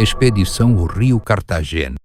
Expedição Rio Cartagena.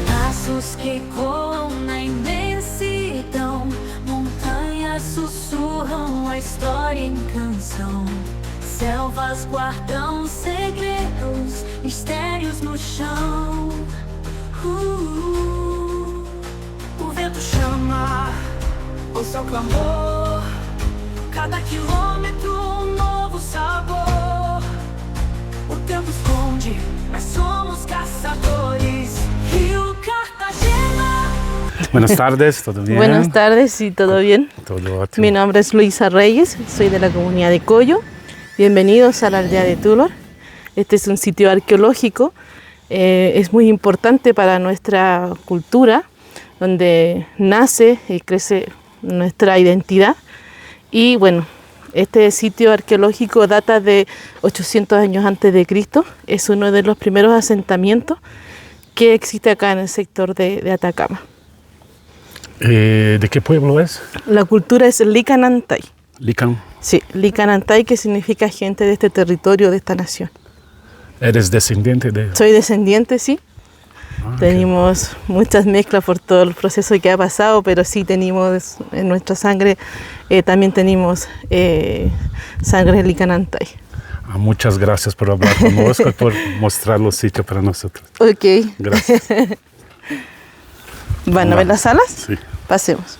Passos que coam na imensidão, montanhas sussurram a história em canção. Selvas guardam segredos, mistérios no chão. O vento chama, o céu clamor. Cada quilômetro um novo sabor. O tempo esconde, mas somos caçadores. Rio Cartagena. Buenas tardes, ¿todo bien? Buenas tardes, sí, todo bien. Todo ótimo. Mi nombre es Luisa Reyes, soy de la comunidad de Coyo. Bienvenidos a la aldea de Tulor. Este es un sitio arqueológico, es muy importante para nuestra cultura, donde nace y crece nuestra identidad. Y bueno, este sitio arqueológico data de 800 años antes de Cristo, es uno de los primeros asentamientos que existe acá en el sector de Atacama. ¿De qué pueblo es? La cultura es Licanantay. Lican. Sí, Licanantay, que significa gente de este territorio, de esta nación. ¿Eres descendiente de...? Soy descendiente, sí. Tenemos muchas mezclas por todo el proceso que ha pasado, pero sí tenemos en nuestra sangre, también tenemos sangre Licanantay. Muchas gracias por hablar con nosotros y por mostrar los sitios para nosotros. Ok. Gracias. ¿Van a ver las salas? Sí. Pasemos.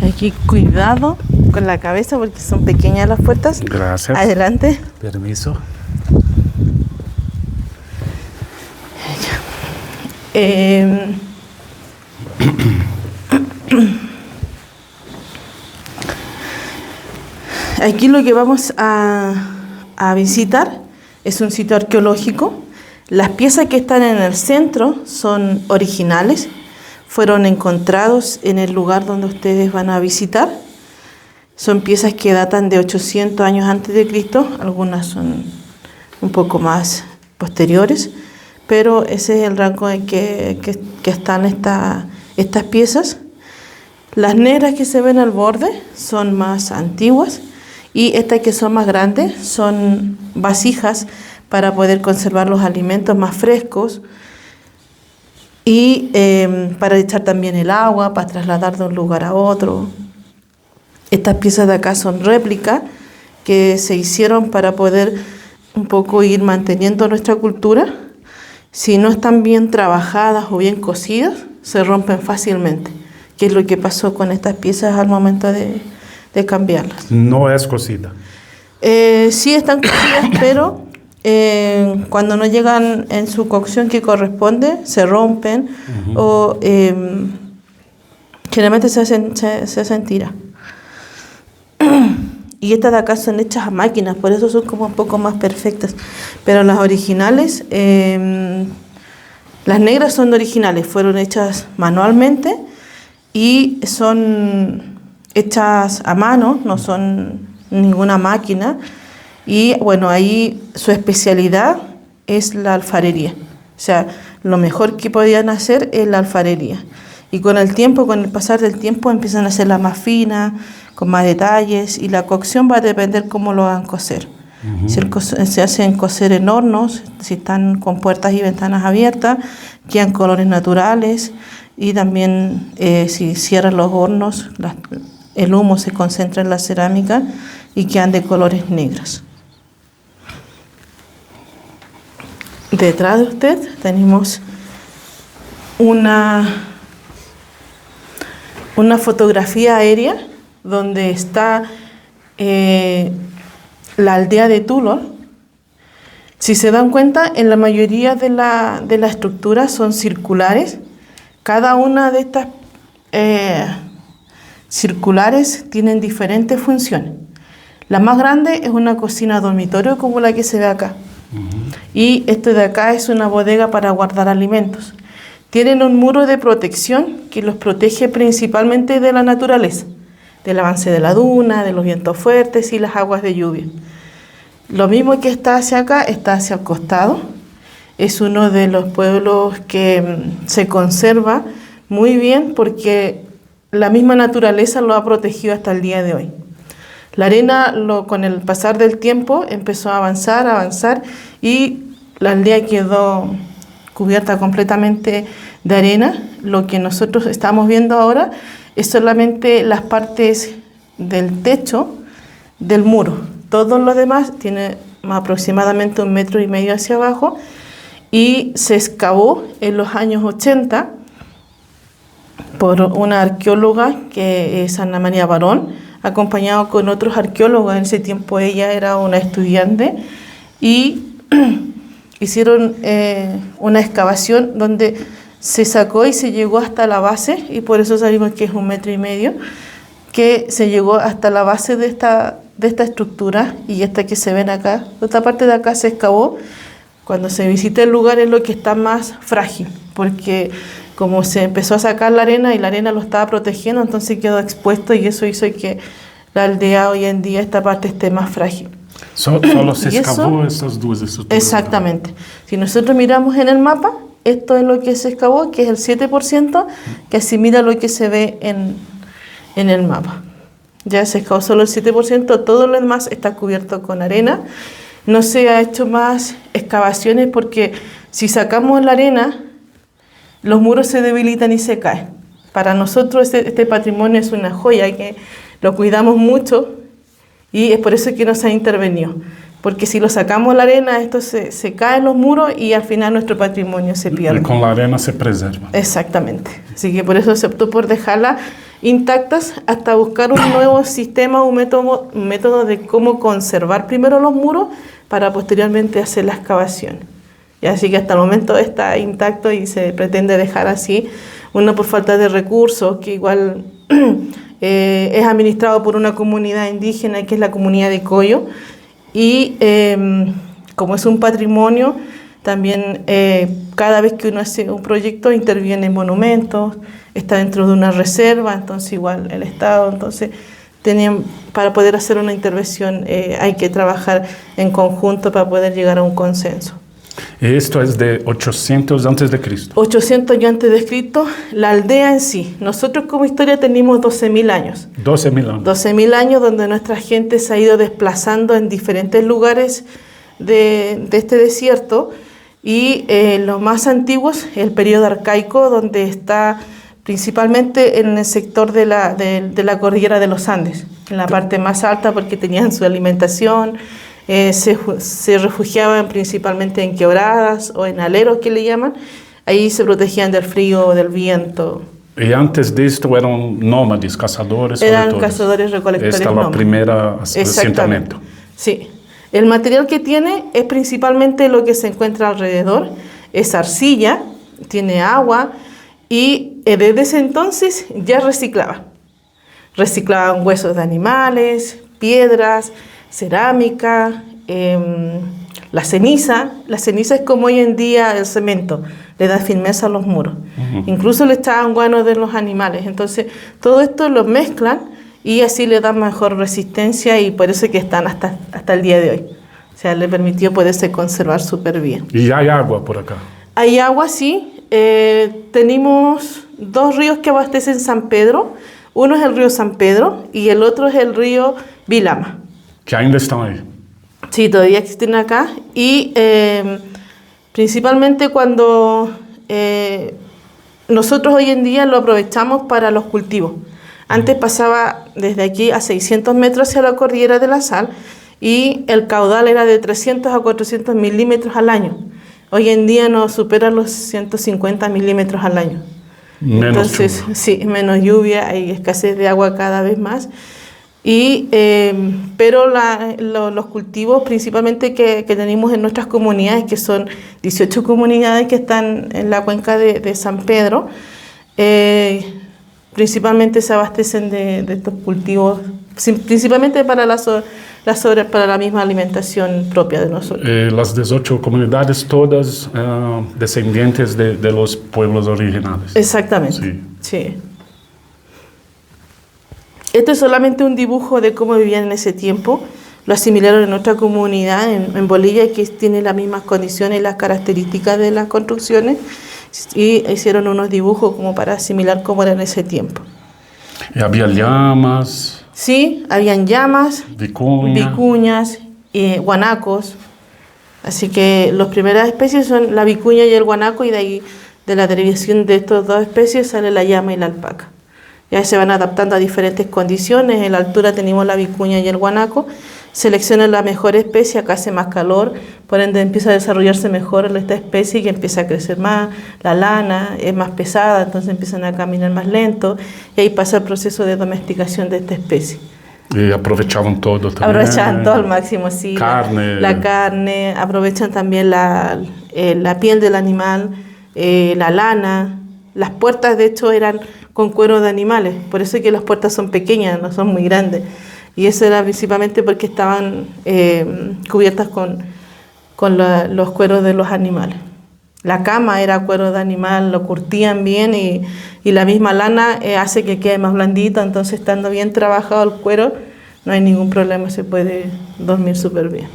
Aquí cuidado con la cabeza porque son pequeñas las puertas. Gracias. Adelante. Permiso. Aquí lo que vamos a visitar es un sitio arqueológico. Las piezas que están en el centro son originales. Fueron encontrados en el lugar donde ustedes van a visitar. Son piezas que datan de 800 años antes de Cristo. Algunas son un poco más posteriores. Pero ese es el rango en que están estas piezas. Las negras que se ven al borde son más antiguas y estas que son más grandes son vasijas para poder conservar los alimentos más frescos y para echar también el agua, para trasladar de un lugar a otro. Estas piezas de acá son réplicas que se hicieron para poder un poco ir manteniendo nuestra cultura. Si no están bien trabajadas o bien cosidas, se rompen fácilmente, que es lo que pasó con estas piezas al momento de cambiarlas. No es cocida. Sí están cocidas, pero cuando no llegan en su cocción que corresponde, se rompen o generalmente se hacen tiras. Y estas de acá son hechas a máquinas, por eso son como un poco más perfectas. Pero las originales, las negras son originales, fueron hechas manualmente y son hechas a mano, no son ninguna máquina. Y bueno, ahí su especialidad es la alfarería. O sea, lo mejor que podían hacer es la alfarería. Y con el tiempo, con el pasar del tiempo, empiezan a hacerla más fina, con más detalles, y la cocción va a depender cómo lo hagan cocer. Si se hacen cocer en hornos, si están con puertas y ventanas abiertas, quedan colores naturales, y también si cierran los hornos, el humo se concentra en la cerámica y quedan de colores negros. Detrás de usted tenemos una fotografía aérea donde está la aldea de Tulor. Si se dan cuenta, en la mayoría de las estructuras son circulares. Cada una de estas circulares tienen diferentes funciones. La más grande es una cocina dormitorio como la que se ve acá. Y este de acá es una bodega para guardar alimentos. Tienen un muro de protección que los protege principalmente de la naturaleza, del avance de la duna, de los vientos fuertes y las aguas de lluvia. Lo mismo que está hacia acá, está hacia el costado. Es uno de los pueblos que se conserva muy bien porque la misma naturaleza lo ha protegido hasta el día de hoy. La arena, con el pasar del tiempo, empezó a avanzar y la aldea quedó cubierta completamente de arena. Lo que nosotros estamos viendo ahora es solamente las partes del techo del muro. Todo lo demás tiene aproximadamente 1,5 metros hacia abajo y se excavó en los años 80 por una arqueóloga que es Ana María Barón, acompañado con otros arqueólogos. En ese tiempo ella era una estudiante y hicieron una excavación donde se sacó y se llegó hasta la base, y por eso sabemos que es 1,5 metros, que se llegó hasta la base de esta estructura, y esta que se ven acá, esta parte de acá se excavó. Cuando se visita el lugar es lo que está más frágil, porque como se empezó a sacar la arena y la arena lo estaba protegiendo, entonces quedó expuesto y eso hizo que la aldea hoy en día esta parte esté más frágil. Solo se excavó esas dos estructuras. Exactamente. Si nosotros miramos en el mapa, esto es lo que se excavó, que es el 7%, que asimila lo que se ve en el mapa. Ya se excavó solo el 7%, todo lo demás está cubierto con arena. No se ha hecho más excavaciones porque si sacamos la arena, los muros se debilitan y se caen. Para nosotros este patrimonio es una joya que lo cuidamos mucho y es por eso que no se ha intervenido. Porque si lo sacamos la arena, esto se caen los muros y al final nuestro patrimonio se pierde. Y con la arena se preserva. Exactamente. Así que por eso se optó por dejarla intactas hasta buscar un nuevo sistema, un método de cómo conservar primero los muros para posteriormente hacer la excavación. Y así que hasta el momento está intacto y se pretende dejar así, uno por falta de recursos, que igual es administrado por una comunidad indígena que es la comunidad de Coyo, y como es un patrimonio, también cada vez que uno hace un proyecto interviene en monumentos, está dentro de una reserva, entonces igual el Estado, entonces para poder hacer una intervención hay que trabajar en conjunto para poder llegar a un consenso. Esto es de 800 antes de Cristo. 800 años antes de Cristo, la aldea en sí. Nosotros como historia tenemos 12.000 años. 12.000 años. 12.000 años donde nuestra gente se ha ido desplazando en diferentes lugares de este desierto. Y los más antiguos, el periodo arcaico, donde está principalmente en el sector de la cordillera de los Andes, en la parte más alta porque tenían su alimentación. Se refugiaban principalmente en quebradas o en aleros que le llaman. Ahí se protegían del frío o del viento. Y antes de esto eran nómades, cazadores. Eran cazadores recolectores. Esta es la primera asentamiento. Sí. El material que tiene es principalmente lo que se encuentra alrededor. Es arcilla, tiene agua y desde ese entonces ya reciclaban. Reciclaban huesos de animales, piedras, cerámica, la ceniza. La ceniza es como hoy en día el cemento, le da firmeza a los muros. Incluso le echaban guano de los animales. Entonces, todo esto lo mezclan y así le dan mejor resistencia y por eso es que están hasta el día de hoy. O sea, le permitió poderse conservar súper bien. ¿Y hay agua por acá? Hay agua, sí. Tenemos 2 ríos que abastecen San Pedro. Uno es el río San Pedro y el otro es el río Vilama. Que ainda están ahí. Sí, todavía existen acá y principalmente cuando nosotros hoy en día lo aprovechamos para los cultivos. Antes pasaba desde aquí a 600 metros hacia la cordillera de la Sal y el caudal era de 300 a 400 milímetros al año. Hoy en día no supera los 150 milímetros al año. Menos Entonces, lluvia. sí, menos lluvia, hay escasez de agua cada vez más. Pero los cultivos principalmente que tenemos en nuestras comunidades, que son 18 comunidades que están en la cuenca de San Pedro, principalmente se abastecen de estos cultivos, principalmente para para la misma alimentación propia de nosotros. Las 18 comunidades, todas descendientes de los pueblos originales. Exactamente, Sí. sí. Esto es solamente un dibujo de cómo vivían en ese tiempo. Lo asimilaron en otra comunidad, en Bolivia, que tiene las mismas condiciones y las características de las construcciones, y hicieron unos dibujos como para asimilar cómo era en ese tiempo. Y había llamas, Sí, habían llamas, vicuña. vicuñas, guanacos. Así que las primeras especies son la vicuña y el guanaco, y de ahí, de la derivación de estas dos especies, sale la llama y la alpaca. Ya se van adaptando a diferentes condiciones. En la altura tenemos la vicuña y el guanaco. Seleccionan la mejor especie, acá hace más calor, por ende empieza a desarrollarse mejor esta especie y empieza a crecer más. La lana es más pesada, entonces empiezan a caminar más lento, y ahí pasa el proceso de domesticación de esta especie. Y aprovechaban todo también. Aprovechan todo al máximo, sí. Carne. La carne, aprovechan también la piel del animal, la lana. Las puertas, de hecho, eran con cuero de animales, por eso es que las puertas son pequeñas, no son muy grandes. Y eso era principalmente porque estaban cubiertas con los cueros de los animales. La cama era cuero de animal, lo curtían bien, y la misma lana hace que quede más blandito, entonces estando bien trabajado el cuero, no hay ningún problema, se puede dormir súper bien.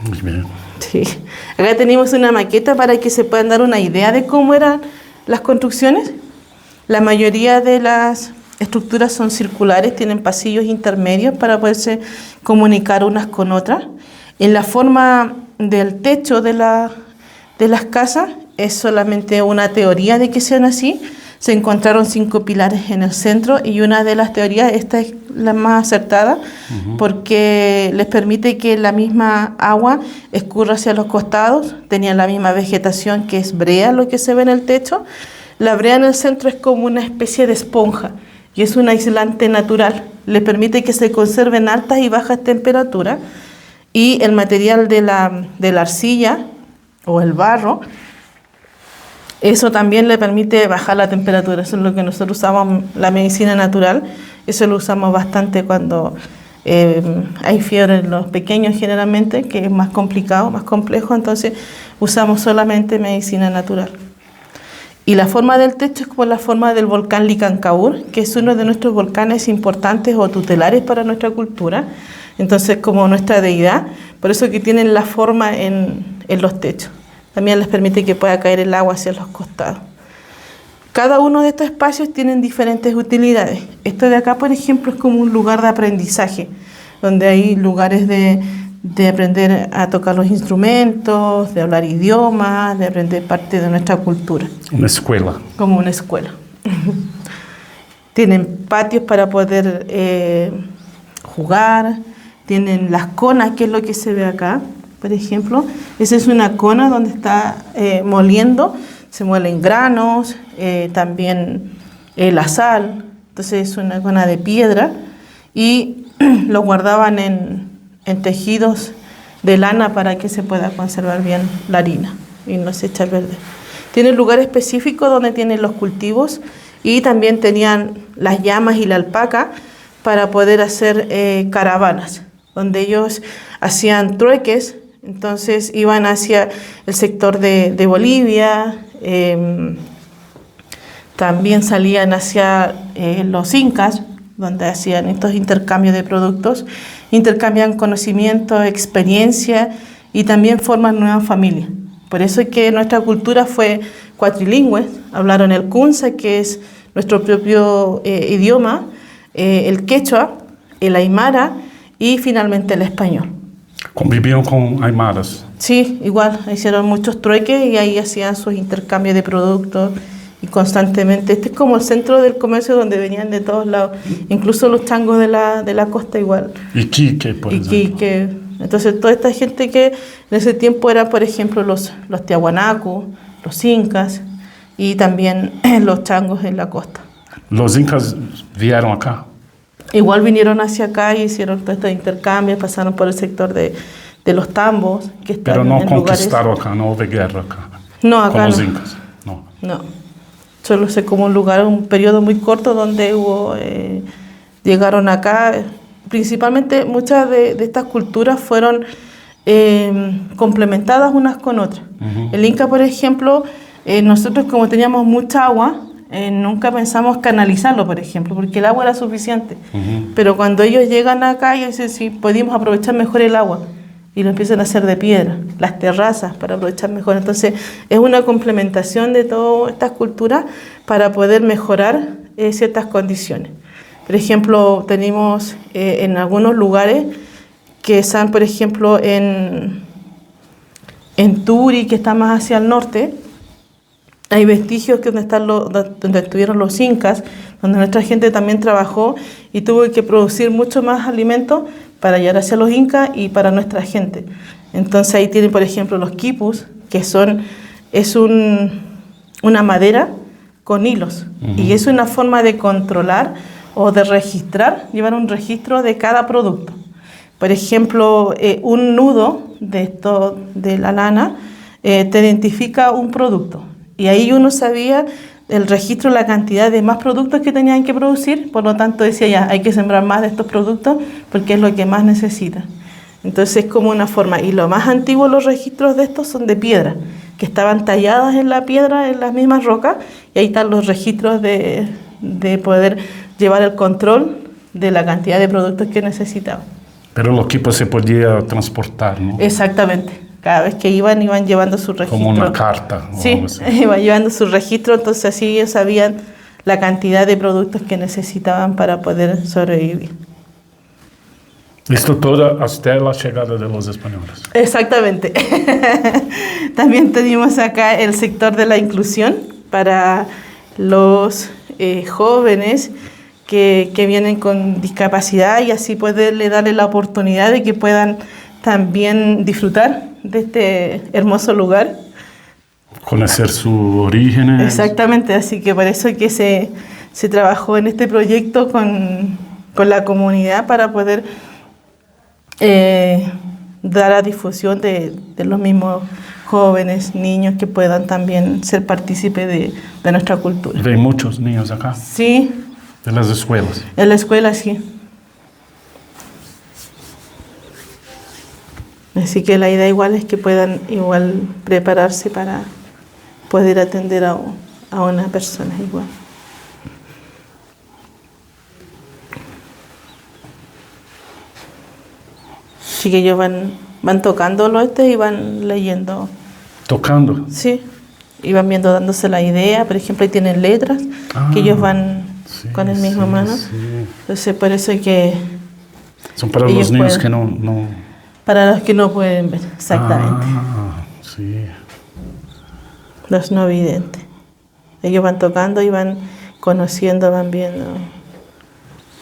Muy bien. Sí. Acá tenemos una maqueta para que se puedan dar una idea de cómo eran las construcciones. La mayoría de las estructuras son circulares, tienen pasillos intermedios para poderse comunicar unas con otras. En la forma del techo de las casas es solamente una teoría de que sean así. Se encontraron 5 pilares en el centro, y una de las teorías, esta es la más acertada, porque les permite que la misma agua escurra hacia los costados. Tenían la misma vegetación, que es brea, lo que se ve en el techo. La brea en el centro es como una especie de esponja, y es un aislante natural. Le permite que se conserven altas y bajas temperaturas, y el material de la arcilla o el barro, eso también le permite bajar la temperatura. Eso es lo que nosotros usamos, la medicina natural. Eso lo usamos bastante cuando hay fiebre en los pequeños generalmente, que es más complicado, más complejo, entonces usamos solamente medicina natural. Y la forma del techo es como la forma del volcán Licancaur, que es uno de nuestros volcanes importantes o tutelares para nuestra cultura, entonces como nuestra deidad, por eso que tienen la forma en los techos. También les permite que pueda caer el agua hacia los costados. Cada uno de estos espacios tienen diferentes utilidades. Esto de acá, por ejemplo, es como un lugar de aprendizaje, donde hay lugares de aprender a tocar los instrumentos, de hablar idiomas, de aprender parte de nuestra cultura. Una escuela. Como una escuela. Tienen patios para poder jugar, tienen las conas, que es lo que se ve acá, por ejemplo. Esa es una cona donde está moliendo, se muelen granos, también la sal, entonces es una cona de piedra, y lo guardaban en tejidos de lana para que se pueda conservar bien la harina y no se echa a perder. Tiene un lugar específico donde tienen los cultivos, y también tenían las llamas y la alpaca para poder hacer caravanas, donde ellos hacían trueques. Entonces iban hacia el sector de Bolivia, también salían hacia los incas, donde hacían estos intercambios de productos, intercambian conocimiento, experiencia, y también forman nuevas familias. Por eso es que nuestra cultura fue cuatrilingüe. Hablaron el kunza, que es nuestro propio idioma, el quechua, el aymara y finalmente el español. Convivían con aymaras. Sí, igual, hicieron muchos trueques y ahí hacían sus intercambios de productos, y constantemente. Este es como el centro del comercio, donde venían de todos lados, incluso los changos de la costa igual. Iquique, por ejemplo. Iquique. Entonces toda esta gente que en ese tiempo eran, por ejemplo, los tiahuanacos, los incas, y también los changos en la costa. Los incas vieron acá. igual vinieron hacia acá y hicieron todo estos intercambios, pasaron por el sector de los tambos, que están Pero no en lugares... conquistaron acá, no hubo guerra acá. No, acá Como los no. incas. No. No, solo sé como un lugar, un periodo muy corto donde hubo, llegaron acá. Principalmente muchas de estas culturas fueron complementadas unas con otras. El Inca, por ejemplo, nosotros como teníamos mucha agua, nunca pensamos canalizarlo, por ejemplo, porque el agua era suficiente. Pero cuando ellos llegan acá, ellos dicen, sí, podíamos aprovechar mejor el agua. Y lo empiezan a hacer de piedra, las terrazas, para aprovechar mejor. Entonces, es una complementación de todas estas culturas para poder mejorar ciertas condiciones. Por ejemplo, tenemos en algunos lugares que están, por ejemplo, en Turi, que está más hacia el norte, hay vestigios que donde estuvieron los incas, donde nuestra gente también trabajó y tuvo que producir mucho más alimentos para llegar hacia los incas y para nuestra gente. Entonces ahí tienen, por ejemplo, los quipus, que es una madera con hilos. Y es una forma de controlar o de registrar, llevar un registro de cada producto. Por ejemplo, un nudo de la lana te identifica un producto. Y ahí uno sabía el registro, la cantidad de más productos que tenían que producir, por lo tanto decía ya, hay que sembrar más de estos productos porque es lo que más necesitan. Entonces es como una forma, y lo más antiguo, los registros de estos son de piedra, que estaban talladas en la piedra, en las mismas rocas, y ahí están los registros de poder llevar el control de la cantidad de productos que necesitaban. Pero los equipos se podía transportar, ¿no? Exactamente. Cada vez que iban llevando su registro. Como una carta. Sí, iban llevando su registro, entonces así ellos sabían la cantidad de productos que necesitaban para poder sobrevivir. Esto todo hasta la llegada de los españoles. Exactamente. También tenemos acá el sector de la inclusión para los jóvenes que vienen con discapacidad y así poderle darle la oportunidad de que puedan también disfrutar de este hermoso lugar. Conocer sus orígenes. Exactamente, así que por eso es que se trabajó en este proyecto con la comunidad para poder dar a difusión de los mismos jóvenes, niños que puedan también ser partícipes de nuestra cultura. ¿Hay muchos niños acá? Sí. ¿De las escuelas? En la escuela, sí. Así que la idea igual es que puedan igual prepararse para poder atender a una persona igual. Así que ellos van tocando y van leyendo. ¿Tocando? Sí, y van viendo, dándose la idea. Por ejemplo, ahí tienen letras que ellos van con el mismo mano. Sí. Entonces, por eso es que... Son para los niños que no... Para los que no pueden ver, exactamente. Sí. Los no videntes. Ellos van tocando y van conociendo, van viendo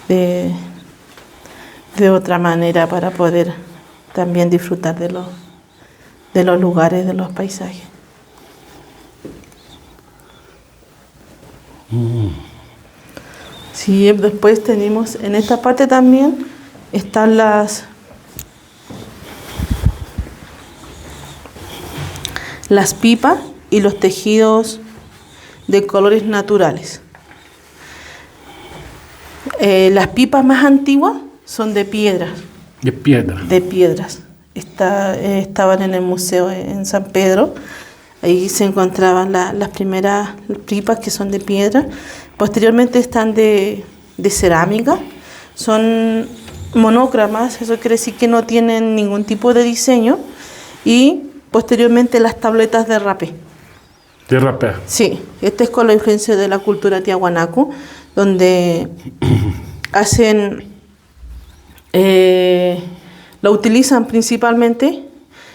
de otra manera para poder también disfrutar de los lugares, de los paisajes. Sí, después tenemos, en esta parte también están las pipas y los tejidos de colores naturales. Las pipas más antiguas son de piedras. ¿De piedra? De piedras. Estaban en el museo en San Pedro. Ahí se encontraban las primeras pipas que son de piedra. Posteriormente están de cerámica. Son monócromas, eso quiere decir que no tienen ningún tipo de diseño. Y posteriormente las tabletas de rapé. ¿De rapé? Sí, este es con la influencia de la cultura tiahuanaco, donde hacen, lo utilizan principalmente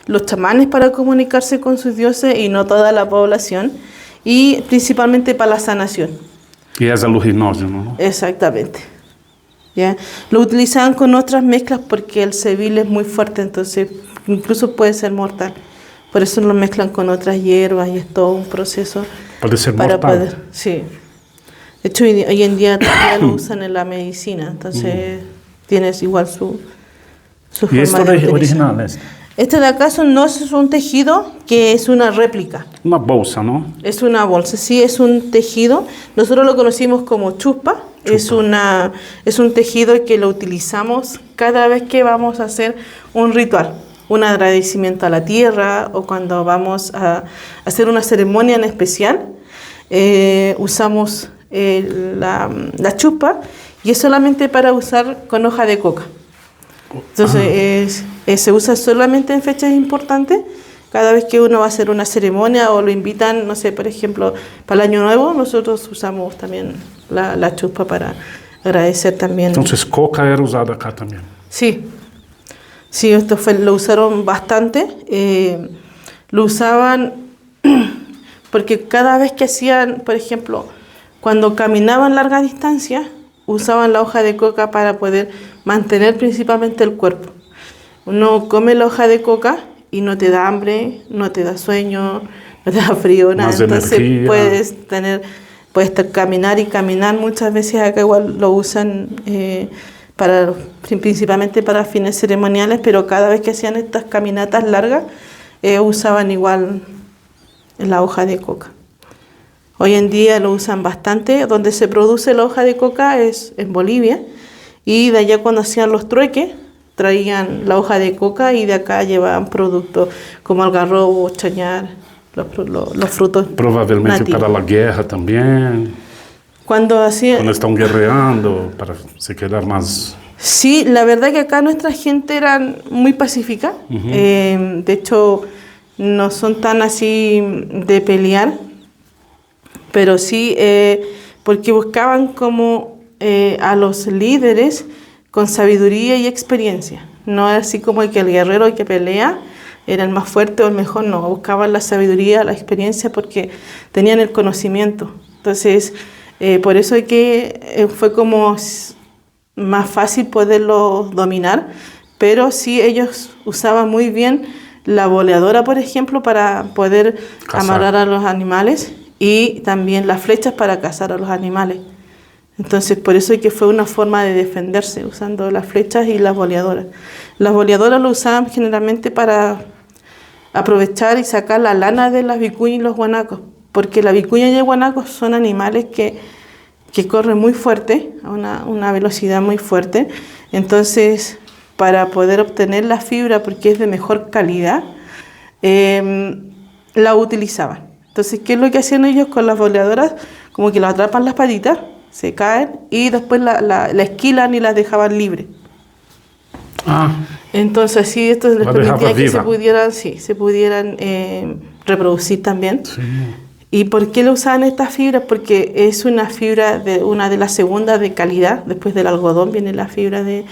los chamanes para comunicarse con sus dioses y no toda la población, y principalmente para la sanación. Y es alucinógeno, ¿no? Exactamente. ¿Ya? Lo utilizaban con otras mezclas porque el cebil es muy fuerte, entonces incluso puede ser mortal. Por eso lo mezclan con otras hierbas y es todo un proceso ¿Puede ser para mortal? poder, sí. De hecho, hoy en día todavía lo usan en la medicina, entonces tienes igual su ¿Y forma esto de es utilizar. original? Este de acá no es un tejido, que es una réplica. Una bolsa, ¿no? Es una bolsa, sí, es un tejido. Nosotros lo conocimos como chupa. Es un tejido que lo utilizamos cada vez que vamos a hacer un ritual, un agradecimiento a la tierra o cuando vamos a hacer una ceremonia en especial. Usamos la chupa y es solamente para usar con hoja de coca. Entonces se usa solamente en fechas importantes. Cada vez que uno va a hacer una ceremonia o lo invitan, no sé, por ejemplo, para el Año Nuevo, nosotros usamos también la chupa para agradecer también. Entonces, coca era usada acá también. Sí, lo usaron bastante. Lo usaban porque cada vez que hacían, por ejemplo, cuando caminaban larga distancia, usaban la hoja de coca para poder mantener principalmente el cuerpo. Uno come la hoja de coca y no te da hambre, no te da sueño, no te da frío, nada. Más Entonces energía. puedes caminar y caminar. Muchas veces acá igual lo usan principalmente para fines ceremoniales, pero cada vez que hacían estas caminatas largas usaban igual la hoja de coca. Hoy en día lo usan bastante. Donde se produce la hoja de coca es en Bolivia, y de allá cuando hacían los trueques traían la hoja de coca y de acá llevaban productos como algarrobo, chañar, los frutos Provavelmente nativos. para la guerra también, Cuando están guerreando, para se quedar más... Sí, la verdad que acá nuestra gente era muy pacífica. De hecho, no son tan así de pelear, pero sí porque buscaban como a los líderes con sabiduría y experiencia. No era así como que el guerrero que pelea era el más fuerte o el mejor, no. Buscaban la sabiduría, la experiencia, porque tenían el conocimiento. Entonces, por eso es que fue como más fácil poderlo dominar, pero sí ellos usaban muy bien la boleadora, por ejemplo, para poder amarrar a los animales, y también las flechas para cazar a los animales. Entonces, por eso es que fue una forma de defenderse, usando las flechas y las boleadoras. Las boleadoras lo usaban generalmente para aprovechar y sacar la lana de las vicuñas y los guanacos, porque la vicuña y el guanaco son animales que corren muy fuerte, a una velocidad muy fuerte. Entonces, para poder obtener la fibra, porque es de mejor calidad, la utilizaban. Entonces, ¿qué es lo que hacían ellos con las boleadoras? Como que las atrapan las patitas, se caen y después la esquilan y las dejaban libres. Entonces, así esto les permitía que se pudieran reproducir también. Sí. ¿Y por qué lo usaban estas fibras? Porque es una fibra una de las segundas de calidad. Después del algodón viene la fibra de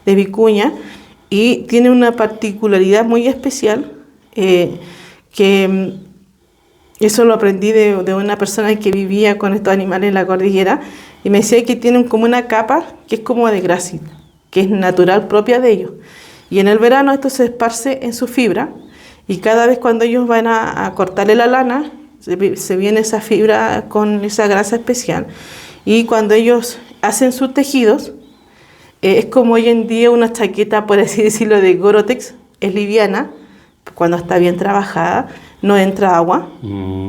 vicuña, y tiene una particularidad muy especial, que eso lo aprendí de una persona que vivía con estos animales en la cordillera, y me decía que tienen como una capa que es como de grasita, que es natural propia de ellos. Y en el verano esto se esparce en su fibra, y cada vez cuando ellos van a cortarle la lana, se viene esa fibra con esa grasa especial. Y cuando ellos hacen sus tejidos, es como hoy en día una chaqueta, por así decirlo, de Gore-Tex, es liviana, cuando está bien trabajada, no entra agua,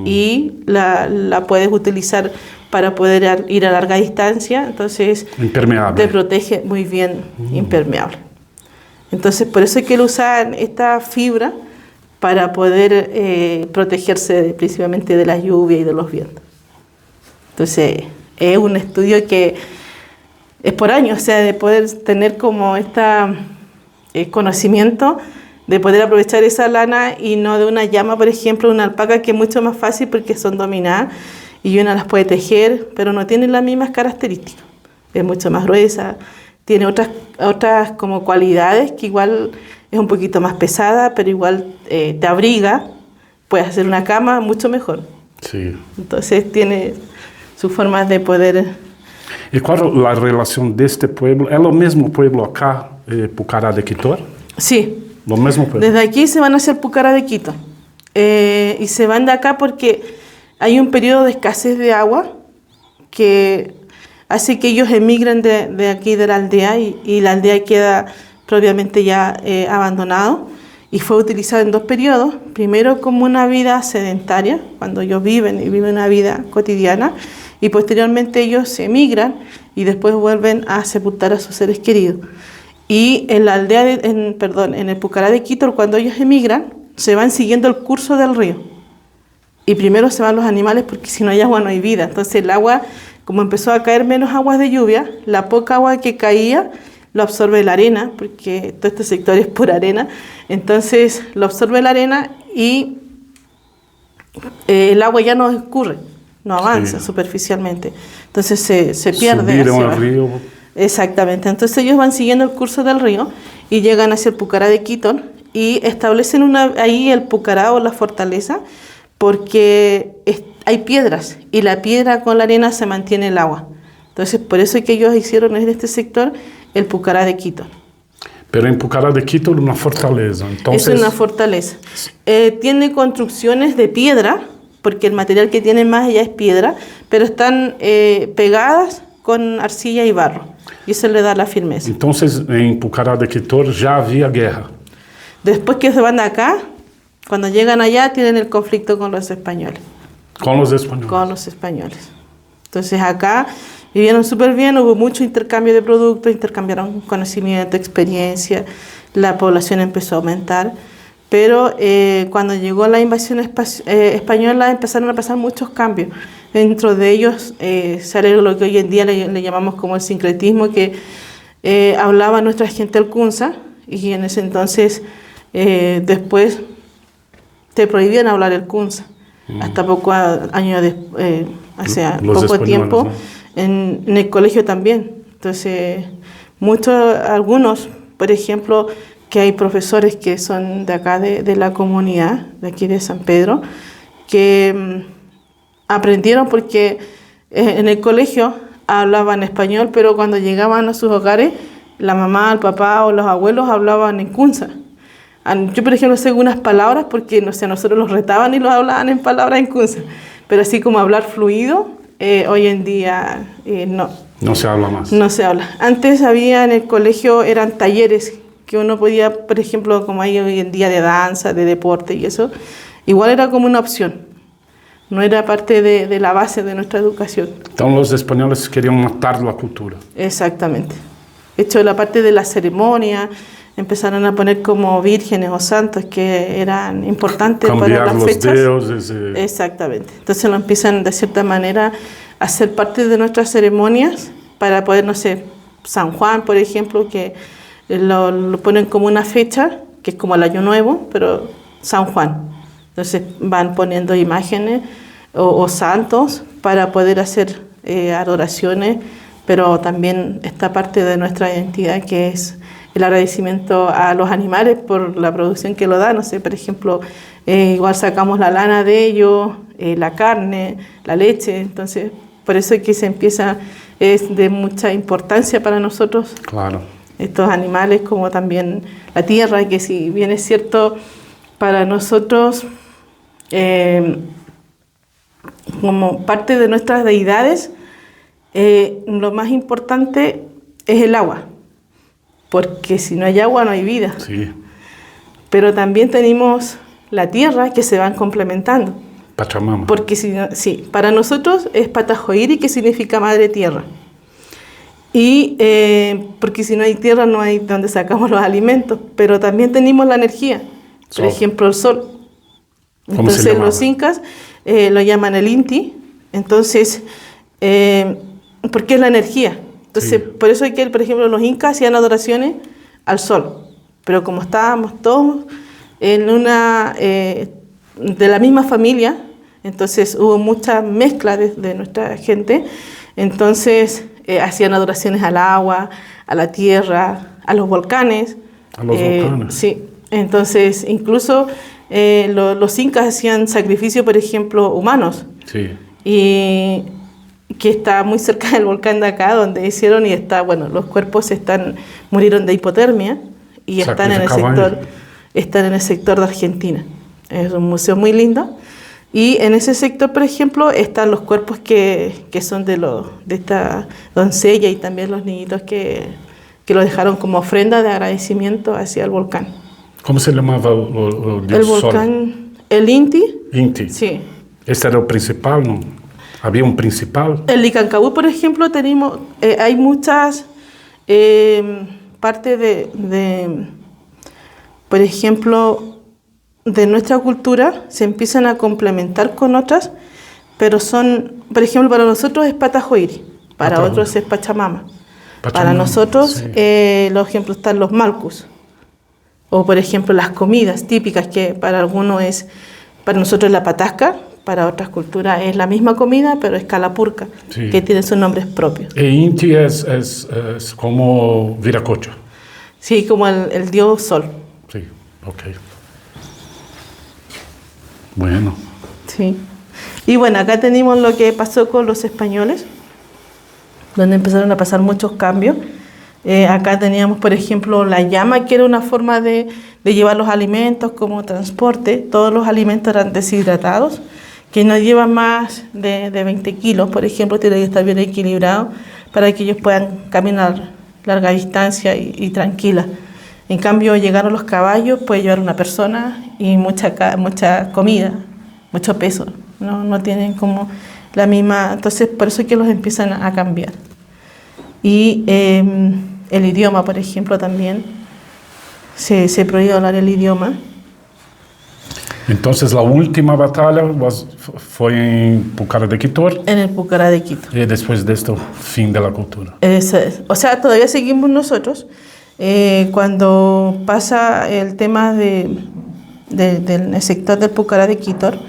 y la puedes utilizar para poder ir a larga distancia. Entonces Impermeable. te protege muy bien, impermeable. Entonces por eso es que lo usan esta fibra, para poder protegerse principalmente de la lluvia y de los vientos. Entonces es un estudio que es por años, o sea, de poder tener como conocimiento, de poder aprovechar esa lana y no de una llama, por ejemplo, una alpaca, que es mucho más fácil porque son dominadas y una las puede tejer, pero no tienen las mismas características. Es mucho más gruesa, tiene otras como cualidades, que igual es un poquito más pesada, pero igual te abriga, puedes hacer una cama mucho mejor. Sí. Entonces tiene sus formas de poder... ¿Y cuál es la relación de este pueblo? ¿Es lo mismo pueblo acá, Pucará de Quito? Sí. Lo mismo pueblo. Desde aquí se van a hacer Pucará de Quito. Y se van de acá porque hay un periodo de escasez de agua, que hace que ellos emigren de aquí de la aldea y la aldea queda propiamente ya abandonado y fue utilizado en 2 periodos. Primero como una vida sedentaria, cuando ellos viven una vida cotidiana, y posteriormente ellos emigran y después vuelven a sepultar a sus seres queridos. Y en la aldea, en el Pucará de Quito, cuando ellos emigran, se van siguiendo el curso del río. Y primero se van los animales porque si no hay agua no hay vida. Entonces el agua, como empezó a caer menos aguas de lluvia, la poca agua que caía lo absorbe la arena, porque todo este sector es pura arena. Entonces lo absorbe la arena y el agua ya no escurre, no avanza superficialmente. Entonces se pierde. Subir el río. Exactamente. Entonces ellos van siguiendo el curso del río y llegan hacia el Pucará de Quito y establecen ahí el Pucará o la fortaleza, porque hay piedras y la piedra con la arena se mantiene el agua. Entonces por eso es que ellos hicieron en este sector el Pucará de Quito. Pero en Pucará de Quito es una fortaleza. Entonces, es una fortaleza. Tiene construcciones de piedra, porque el material que tienen más allá es piedra, pero están pegadas con arcilla y barro. Y eso le da la firmeza. Entonces en Pucará de Quito ya había guerra. Después que se van de acá, cuando llegan allá tienen el conflicto con los españoles. Con los españoles. Con los españoles. Entonces acá vivieron súper bien, hubo mucho intercambio de productos, intercambiaron conocimiento, experiencia, la población empezó a aumentar, pero cuando llegó la invasión española empezaron a pasar muchos cambios. Dentro de ellos sale lo que hoy en día le llamamos como el sincretismo, que hablaba nuestra gente el Kunza, y en ese entonces después te prohibían hablar el Kunza. Hasta pocos años después, hace poco tiempo, ¿no? En el colegio también. Entonces, algunos, por ejemplo, que hay profesores que son de acá, de la comunidad, de aquí de San Pedro, que aprendieron porque en el colegio hablaban español, pero cuando llegaban a sus hogares, la mamá, el papá o los abuelos hablaban en Kunza. Yo, por ejemplo, sé algunas palabras porque, no sé, nosotros los retaban y los hablaban en palabras en Kunza, pero así como hablar fluido, hoy en día no. No se habla más. No se habla. Antes había en el colegio, eran talleres que uno podía, por ejemplo, como hay hoy en día de danza, de deporte y eso, igual era como una opción. No era parte de la base de nuestra educación. Entonces los españoles querían matar la cultura. Exactamente. De hecho, la parte de la ceremonia, empezaron a poner como vírgenes o santos que eran importantes para las fechas. Cambiar los dioses. Exactamente. Entonces lo empiezan de cierta manera a hacer parte de nuestras ceremonias para poder, no sé, San Juan, por ejemplo, que lo ponen como una fecha, que es como el Año Nuevo, pero San Juan. Entonces van poniendo imágenes o santos para poder hacer adoraciones, pero también esta parte de nuestra identidad que es el agradecimiento a los animales por la producción que lo dan. No sé, por ejemplo, igual sacamos la lana de ellos, la carne, la leche. Entonces, por eso es que es de mucha importancia para nosotros. Claro. Estos animales, como también la tierra, que si bien es cierto, para nosotros, como parte de nuestras deidades, lo más importante es el agua. Porque si no hay agua no hay vida. Sí. Pero también tenemos la tierra que se van complementando. Pachamama. Porque sí, para nosotros es Patajoiri, que significa madre tierra. Y porque si no hay tierra no hay donde sacamos los alimentos. Pero también tenemos la energía. Por ejemplo, el sol. Entonces los incas lo llaman el Inti. Entonces, porque es la energía. Entonces, sí. Por eso es que, por ejemplo, los incas hacían adoraciones al sol. Pero como estábamos todos en una de la misma familia, entonces hubo mucha mezcla de nuestra gente. Entonces, hacían adoraciones al agua, a la tierra, a los volcanes. A los volcanes. Sí. Entonces, incluso los incas hacían sacrificios, por ejemplo, humanos. Sí. Y que está muy cerca del volcán de acá, donde hicieron, y está, bueno, los cuerpos murieron de hipotermia y están en el sector de Argentina. Es un museo muy lindo. Y en ese sector, por ejemplo, están los cuerpos que son de esta doncella y también los niñitos que lo dejaron como ofrenda de agradecimiento hacia el volcán. ¿Cómo se llamaba el El sol? volcán, el Inti. Inti. Sí. Este era el principal, ¿no? Había un principal. En Licancabú, por ejemplo, tenemos, hay muchas partes por ejemplo, de nuestra cultura, se empiezan a complementar con otras, pero son, por ejemplo, para nosotros es Patajoiri, para otros es Pachamama. Para nosotros, sí. los ejemplos están los malcus, o por ejemplo las comidas típicas, que para algunos para nosotros es la patasca, para otras culturas es la misma comida, pero es calapurca, Sí. que tiene sus nombres propios. E Inti es como Viracocha. Sí, como el dios sol. Sí, ok. Bueno. Sí. Y bueno, acá tenemos lo que pasó con los españoles, donde empezaron a pasar muchos cambios. Acá teníamos, por ejemplo, la llama, que era una forma de llevar los alimentos como transporte. Todos los alimentos eran deshidratados, que no llevan más de 20 kilos, por ejemplo, tiene que estar bien equilibrado para que ellos puedan caminar larga distancia y tranquila. En cambio, llegaron los caballos, puede llevar una persona y mucha comida, mucho peso. No tienen como la misma... Entonces, por eso es que los empiezan a cambiar. Y el idioma, por ejemplo, también se prohíbe hablar el idioma. Entonces la última batalla fue en Pucará de Quitor. En el Pucará de Quito. Y después de esto, fin de la cultura. O sea, todavía seguimos nosotros. Cuando pasa el tema del sector del Pucará de Quitor,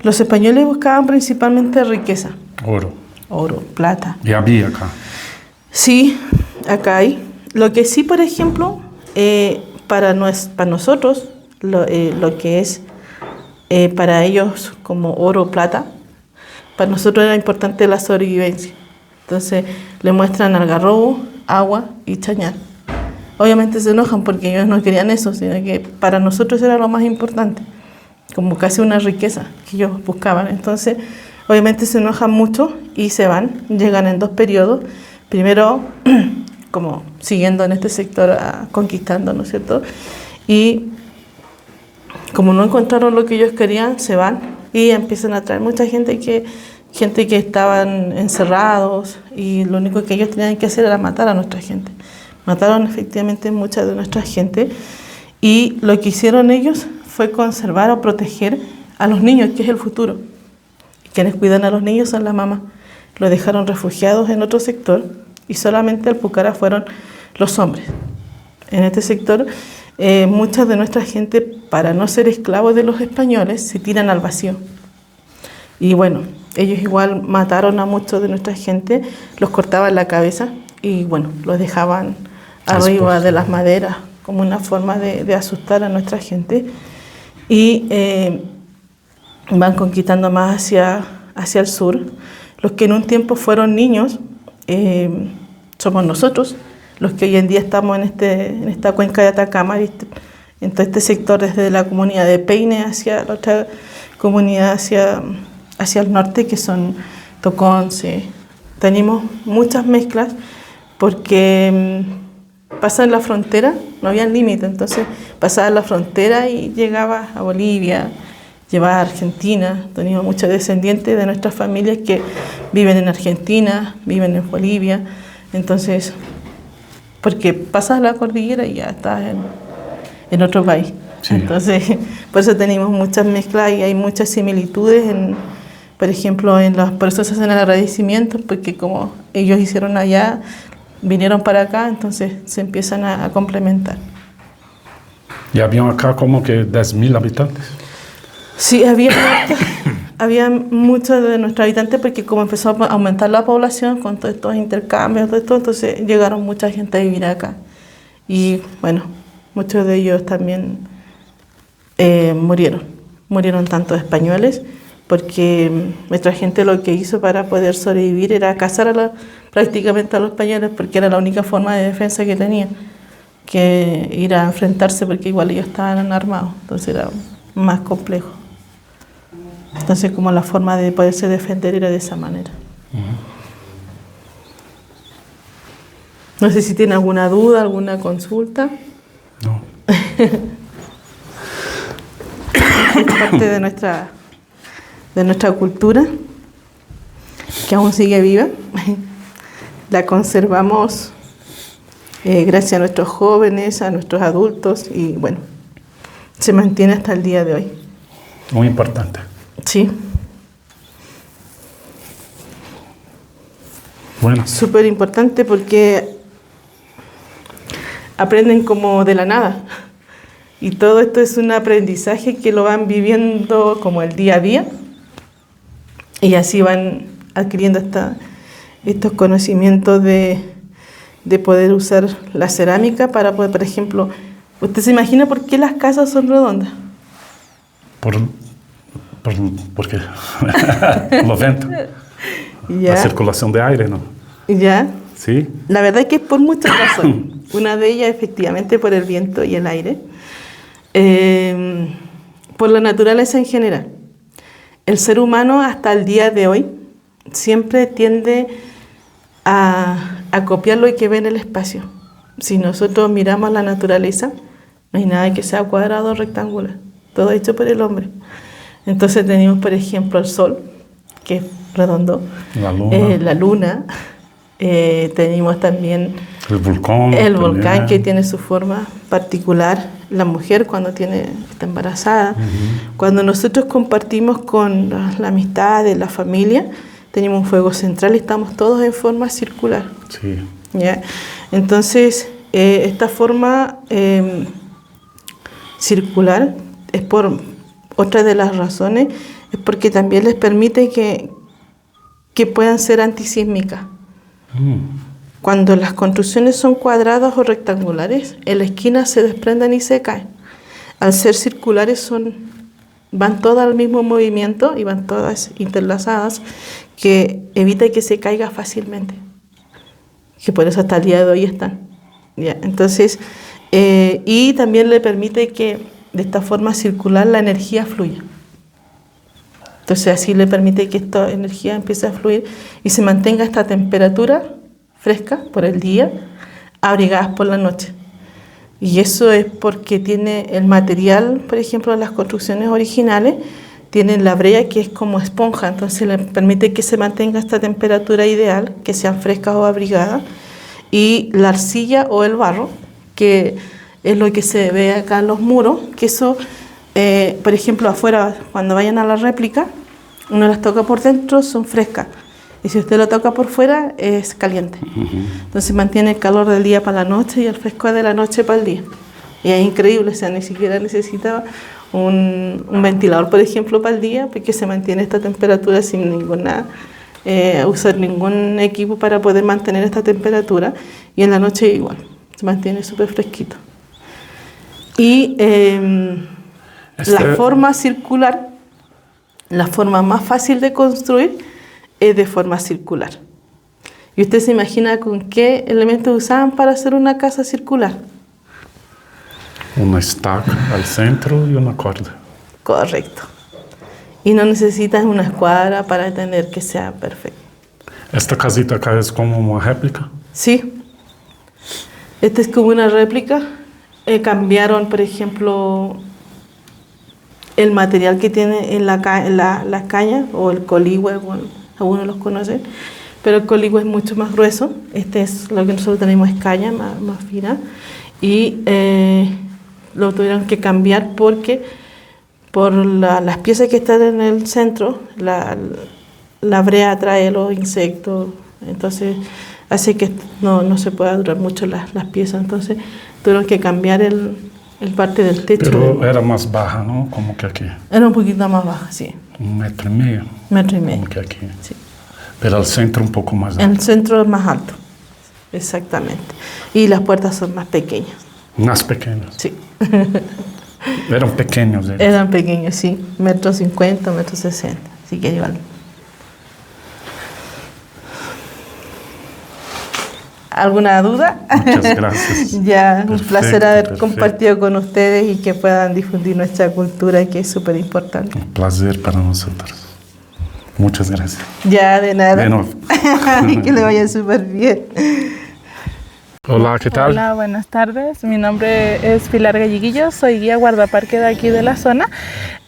los españoles buscaban principalmente riqueza. Oro, plata. Y había acá. Sí, acá hay. Lo que sí, por ejemplo, para nosotros, lo que es para ellos como oro, plata, para nosotros era importante la sobrevivencia. Entonces le muestran algarrobo, agua y chañar. Obviamente se enojan porque ellos no querían eso, sino que para nosotros era lo más importante, como casi una riqueza que ellos buscaban. Entonces, obviamente se enojan mucho y se van. Llegan en 2 periodos. Primero, como siguiendo en este sector, conquistando, ¿no es cierto? Y como no encontraron lo que ellos querían, se van y empiezan a traer mucha gente que estaban encerrados, y lo único que ellos tenían que hacer era matar a nuestra gente. Mataron efectivamente mucha de nuestra gente, y lo que hicieron ellos fue conservar o proteger a los niños, que es el futuro. Y quienes cuidan a los niños son las mamás. Los dejaron refugiados en otro sector y solamente al Pucará fueron los hombres. En este sector, mucha de nuestra gente, para no ser esclavos de los españoles, se tiran al vacío. Y bueno, ellos igual mataron a muchos de nuestra gente, los cortaban la cabeza y bueno, los dejaban arriba de las maderas como una forma de asustar a nuestra gente. Y van conquistando más hacia el sur. Los que en un tiempo fueron niños, somos nosotros, los que hoy en día estamos en esta cuenca de Atacama, en todo este sector, desde la comunidad de Peine hacia la otra comunidad hacia el norte, que son Toconce. Tenemos muchas mezclas porque pasan la frontera, no había límite, entonces pasaba la frontera y llegaba a Bolivia, llevaba a Argentina. Teníamos muchos descendientes de nuestras familias que viven en Argentina, viven en Bolivia, entonces, porque pasas la cordillera y ya estás en otro país. Sí. Entonces, por eso tenemos muchas mezclas y hay muchas similitudes, por ejemplo, por eso se hacen el agradecimiento, porque como ellos hicieron allá, vinieron para acá, entonces se empiezan a complementar. ¿Y había acá como que 10.000 habitantes? Sí, había muchos de nuestros habitantes, porque como empezó a aumentar la población con todos estos intercambios, todo esto, entonces llegaron mucha gente a vivir acá. Y bueno, muchos de ellos también murieron tanto españoles, porque nuestra gente lo que hizo para poder sobrevivir era cazar prácticamente a los españoles, porque era la única forma de defensa que tenían, que ir a enfrentarse, porque igual ellos estaban armados, entonces era más complejo. Entonces, como la forma de poderse defender era de esa manera. No sé si tiene alguna duda, alguna consulta. No. Es parte de nuestra cultura, que aún sigue viva. La conservamos gracias a nuestros jóvenes, a nuestros adultos, y bueno, se mantiene hasta el día de hoy. Muy importante. Sí. Bueno. Súper importante porque aprenden como de la nada. Y todo esto es un aprendizaje que lo van viviendo como el día a día. Y así van adquiriendo estos conocimientos de poder usar la cerámica para poder, por ejemplo, ¿usted se imagina por qué las casas son redondas? Porque los ventos, Ya. la circulación de aire, ¿no? Ya. Sí. La verdad es que es por muchas razones. Una de ellas, efectivamente, por el viento y el aire. Por la naturaleza en general. El ser humano, hasta el día de hoy, siempre tiende a copiar lo que ve en el espacio. Si nosotros miramos la naturaleza, no hay nada que sea cuadrado o rectangular. Todo hecho por el hombre. Entonces tenemos, por ejemplo, el sol, que es redondo. La luna. Tenemos también el volcán que tiene su forma particular. La mujer cuando está embarazada. Cuando nosotros compartimos con la amistad de la familia, tenemos un fuego central y estamos todos en forma circular. Sí. ¿Ya? Entonces, esta forma circular es por otra de las razones, es porque también les permite que puedan ser antisísmicas. Cuando las construcciones son cuadradas o rectangulares, en la esquina se desprenden y se caen. Al ser circulares van todas al mismo movimiento y van todas interlazadas, que evita que se caiga fácilmente. Que por eso hasta el día de hoy están. ¿Ya? Entonces, y también le permite que de esta forma circular la energía fluya. Entonces así le permite que esta energía empiece a fluir y se mantenga esta temperatura fresca por el día, abrigadas por la noche. Y eso es porque tiene el material, por ejemplo, de las construcciones originales, tienen la brea que es como esponja, entonces le permite que se mantenga esta temperatura ideal, que sean frescas o abrigadas, y la arcilla o el barro, que es lo que se ve acá en los muros, que eso, por ejemplo, afuera, cuando vayan a la réplica, uno las toca por dentro, son frescas, y si usted lo toca por fuera, es caliente. Entonces mantiene el calor del día para la noche y el fresco de la noche para el día. Y es increíble, o sea, ni siquiera necesita un ventilador, por ejemplo, para el día, porque se mantiene esta temperatura sin usar ningún equipo para poder mantener esta temperatura, y en la noche igual, se mantiene súper fresquito. Y la forma circular, la forma más fácil de construir es de forma circular. ¿Y usted se imagina con qué elementos usaban para hacer una casa circular? Una estaca al centro y una cuerda. Correcto. Y no necesitas una escuadra para tener que sea perfecto. ¿Esta casita acá es como una réplica? Sí. Esta es como una réplica. Cambiaron, por ejemplo, el material que tiene en la caña, o el coligüe, bueno, algunos los conocen, pero el coligüe es mucho más grueso. Este es lo que nosotros tenemos, es caña más fina, y lo tuvieron que cambiar porque por las piezas que están en el centro, la brea atrae los insectos, entonces hace que no se pueda durar mucho las piezas. Entonces tuvieron que cambiar el parte del techo. Pero era más baja, ¿no? Como que aquí. Era un poquito más baja, sí. 1,5 metros. 1,5 metros. Como que aquí. Sí. Pero al centro un poco más alto. El centro es más alto, exactamente. Y las puertas son más pequeñas. Más pequeños. Sí. Eran pequeños. Eran pequeños, sí. 1,50 metros, 1,60 m. Así que igual. alguna duda. Muchas gracias. Ya, un placer haber perfecto. compartido con ustedes y que puedan difundir nuestra cultura, que es súper importante. Un placer para nosotros. Muchas gracias. Ya, de nada. Bueno. Y que le vaya súper bien. Hola, ¿qué tal? Hola, buenas tardes. Mi nombre es Pilar Galleguillo, soy guía guardaparque de aquí de la zona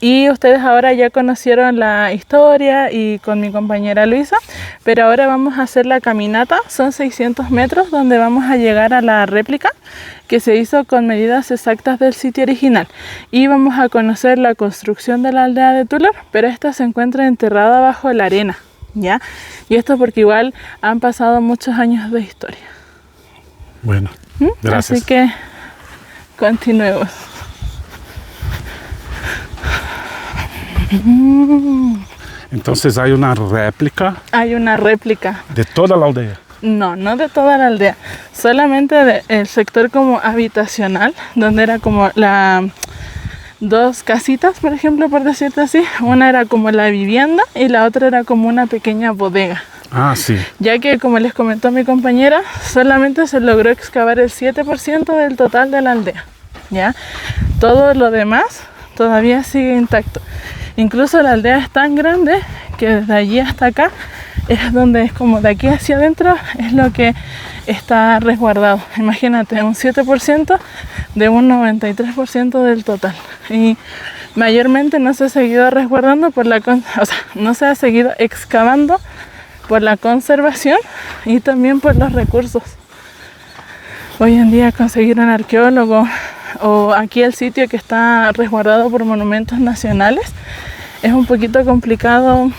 y ustedes ahora ya conocieron la historia y con mi compañera Luisa, pero ahora vamos a hacer la caminata, son 600 metros donde vamos a llegar a la réplica que se hizo con medidas exactas del sitio original y vamos a conocer la construcción de la aldea de Tulor, pero esta se encuentra enterrada bajo la arena, ¿ya? Y esto porque igual han pasado muchos años de historia. Bueno, gracias. Así que continuemos. Entonces hay una réplica Hay una réplica. de toda la aldea. No, no de toda la aldea. Solamente del sector como habitacional, donde era como dos casitas, por ejemplo, por decirte así. Una era como la vivienda y la otra era como una pequeña bodega. Ah, sí. Ya que, como les comentó mi compañera, solamente se logró excavar el 7% del total de la aldea, ¿ya? Todo lo demás todavía sigue intacto. Incluso la aldea es tan grande que desde allí hasta acá es donde es como de aquí hacia adentro es lo que está resguardado. Imagínate, un 7% de un 93% del total. Y mayormente no se ha seguido resguardando por no se ha seguido excavando por la conservación y también por los recursos. Hoy en día conseguir un arqueólogo o aquí el sitio que está resguardado por monumentos nacionales es un poquito complicado.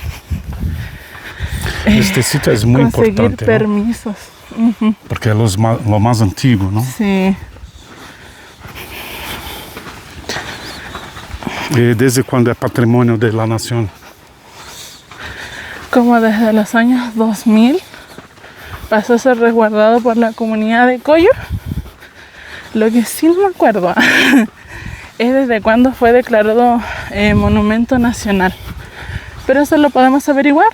Este sitio es muy conseguir importante, ¿no? permisos. Ujú. Porque es lo más antiguo, ¿no? Sí. ¿Desde cuándo es patrimonio de la nación? Como desde los años 2000 pasó a ser resguardado por la comunidad de Coyo. Lo que sí no me acuerdo es desde cuándo fue declarado monumento nacional. Pero eso lo podemos averiguar.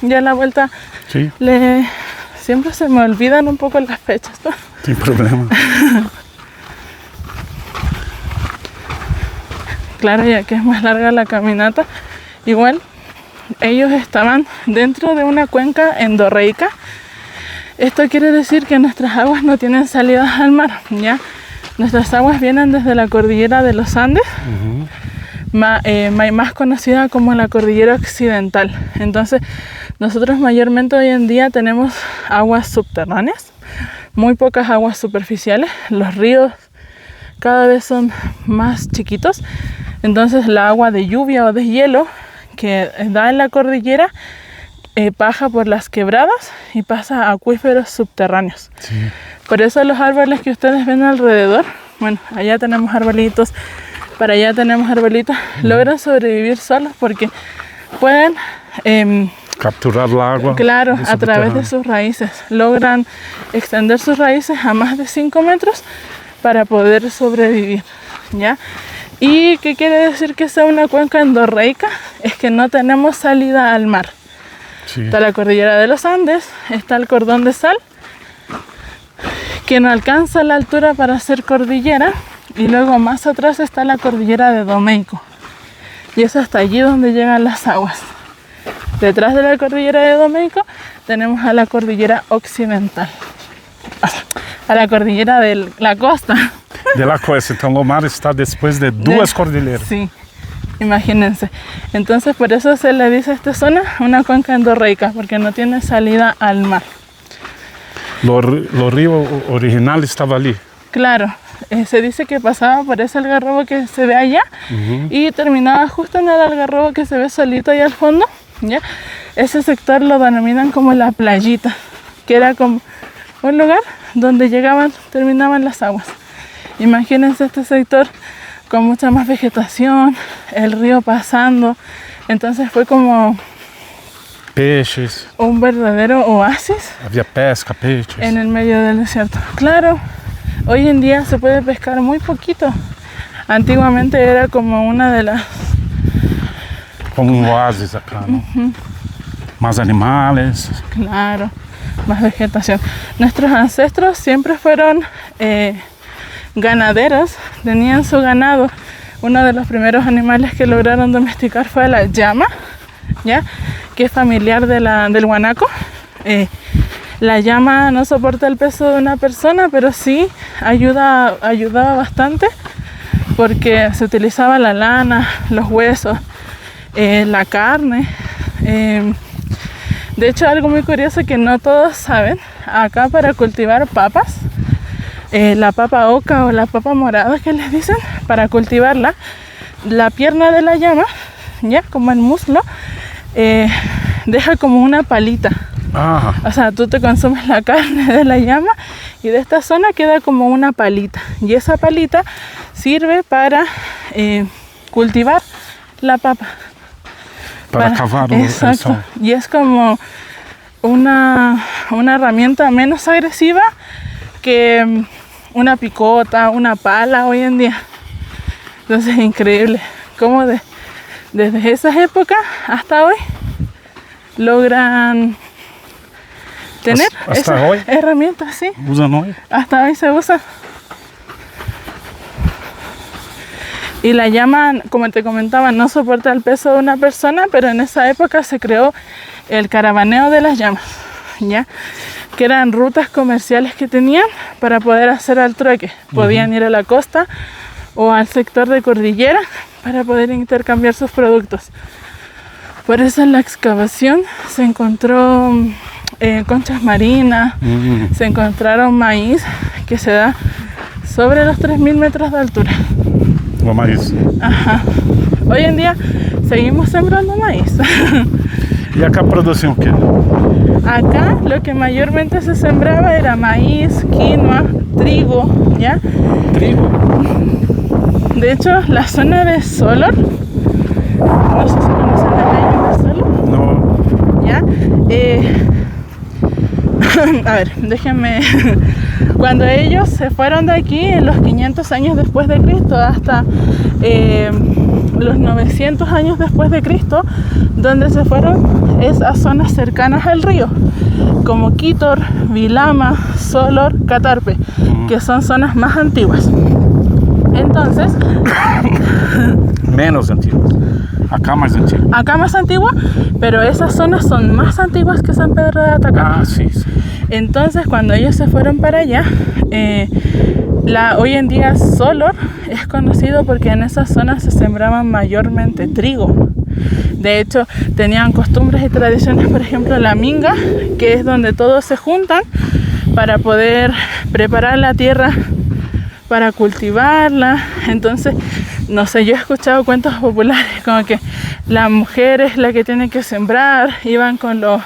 Ya a la vuelta Sí, siempre se me olvidan un poco las fechas, ¿no? sin problema. Claro, ya que es más larga la caminata. Igual ellos estaban dentro de una cuenca endorreica. Esto quiere decir que nuestras aguas no tienen salidas al mar, ¿ya? Nuestras aguas vienen desde la cordillera de los Andes, más conocida como la cordillera occidental. Entonces, nosotros mayormente hoy en día tenemos aguas subterráneas, muy pocas aguas superficiales. Los ríos cada vez son más chiquitos. Entonces, la agua de lluvia o de hielo que da en la cordillera baja por las quebradas y pasa a acuíferos subterráneos. Sí. Por eso los árboles que ustedes ven alrededor, bueno, allá tenemos arbolitos, para allá tenemos arbolitos, logran sobrevivir solos porque pueden, Capturar el agua. claro, de a través de subterráneo. sus raíces, logran extender sus raíces a más de 5 metros para poder sobrevivir, ¿ya? ¿Y qué quiere decir que sea una cuenca endorreica? Es que no tenemos salida al mar. Sí. Está la cordillera de los Andes, está el cordón de sal, que no alcanza la altura para ser cordillera, y luego más atrás está la cordillera de Domeico. Y es hasta allí donde llegan las aguas. Detrás de la cordillera de Domeico tenemos a la cordillera occidental, a la cordillera de la costa. De la costa, então o mar está después de duas cordilleras. Sí, imagínense. Entonces por eso se le dice a esta zona una cuenca endorreica, porque no tiene salida al mar. Lo río original estaba allí. Claro, se dice que pasaba por ese algarrobo que se ve allá y terminaba justo en el algarrobo que se ve solito ahí al fondo, ¿ya? Ese sector lo denominan como la playita, que era como un lugar donde terminaban las aguas. Imagínense este sector con mucha más vegetación, el río pasando, entonces fue como Peixes, un verdadero oasis havia pesca, peixes. en el medio del desierto. Claro, hoy en día se puede pescar muy poquito. Antiguamente era como una de las... Como um oásis acá, ¿no? Más animales. Claro. más vegetación. Nuestros ancestros siempre fueron ganaderos, tenían su ganado. Uno de los primeros animales que lograron domesticar fue la llama, ¿ya? Que es familiar del guanaco. La llama no soporta el peso de una persona, pero sí ayudaba bastante porque se utilizaba la lana, los huesos, la carne. De hecho, algo muy curioso que no todos saben, acá para cultivar papas, la papa oca o la papa morada que les dicen, para cultivarla, la pierna de la llama, ya como el muslo, deja como una palita. Ah, O sea, tú te consumes la carne de la llama y de esta zona queda como una palita. Y esa palita sirve para cultivar la papa. para cavar Exacto. Y es como una herramienta menos agresiva que una picota, una pala hoy en día. Entonces es increíble cómo desde esas épocas hasta hoy logran tener hasta esas hoy herramientas, sí. usan hoy. Hasta hoy se usa. Y la llama, como te comentaba, no soporta el peso de una persona, pero en esa época se creó el caravaneo de las llamas, ¿ya? Que eran rutas comerciales que tenían para poder hacer al trueque. Podían ir a la costa o al sector de cordillera para poder intercambiar sus productos. Por eso en la excavación se encontró conchas marinas, se encontraron maíz que se da sobre los 3.000 metros de altura. O maíz. Ajá. Hoy en día seguimos sembrando maíz. ¿Y acá producen qué? Acá lo que mayormente se sembraba era maíz, quinoa, trigo, ¿ya? Trigo. De hecho, la zona de Solor, no sé si conocen la calle de Solor, No. ¿ya? A ver, déjenme. Cuando ellos se fueron de aquí en los 500 años después de Cristo hasta los 900 años después de Cristo, donde se fueron es a zonas cercanas al río, como Quítor, Vilama, Solor, Catarpe, que son zonas más antiguas. Entonces, Menos antiguos. Acá más antiguo. acá más antigua, pero esas zonas son más antiguas que San Pedro de Atacama. Ah, sí, sí. Entonces, cuando ellos se fueron para allá, hoy en día Solor es conocido porque en esas zonas se sembraban mayormente trigo. De hecho, tenían costumbres y tradiciones, por ejemplo, la minga, que es donde todos se juntan para poder preparar la tierra para cultivarla. Entonces, no sé, yo he escuchado cuentos populares como que la mujer es la que tiene que sembrar, iban con los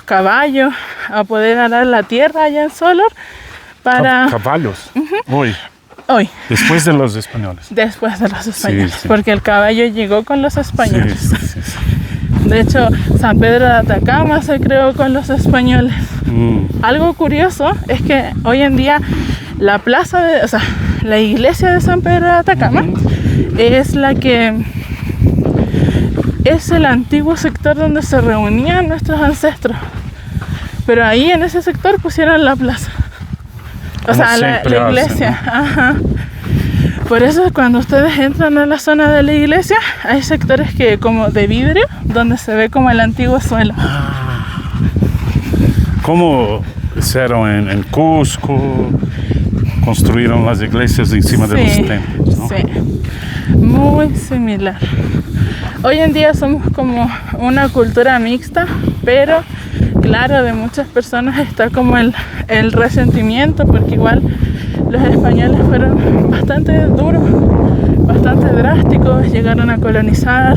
caballos a poder arar la tierra allá en Solor para... Caballos. Hoy. Después de los españoles. Después de los españoles, Sí, sí. porque el caballo llegó con los españoles. Sí, sí, sí. De hecho, San Pedro de Atacama se creó con los españoles. Algo curioso es que hoy en día la la iglesia de San Pedro de Atacama es es el antiguo sector donde se reunían nuestros ancestros. Pero ahí en ese sector pusieron la plaza. O Como sea, la siempre iglesia. hacen, Ajá. Por eso cuando ustedes entran a la zona de la iglesia, hay sectores que como de vidrio, donde se ve como el antiguo suelo. ¿Cómo hicieron en Cusco? Construyeron las iglesias encima de los templos, ¿no? Sí, muy similar. Hoy en día somos como una cultura mixta, pero claro, de muchas personas está como el resentimiento, porque igual los españoles fueron bastante duros, bastante drásticos, llegaron a colonizar.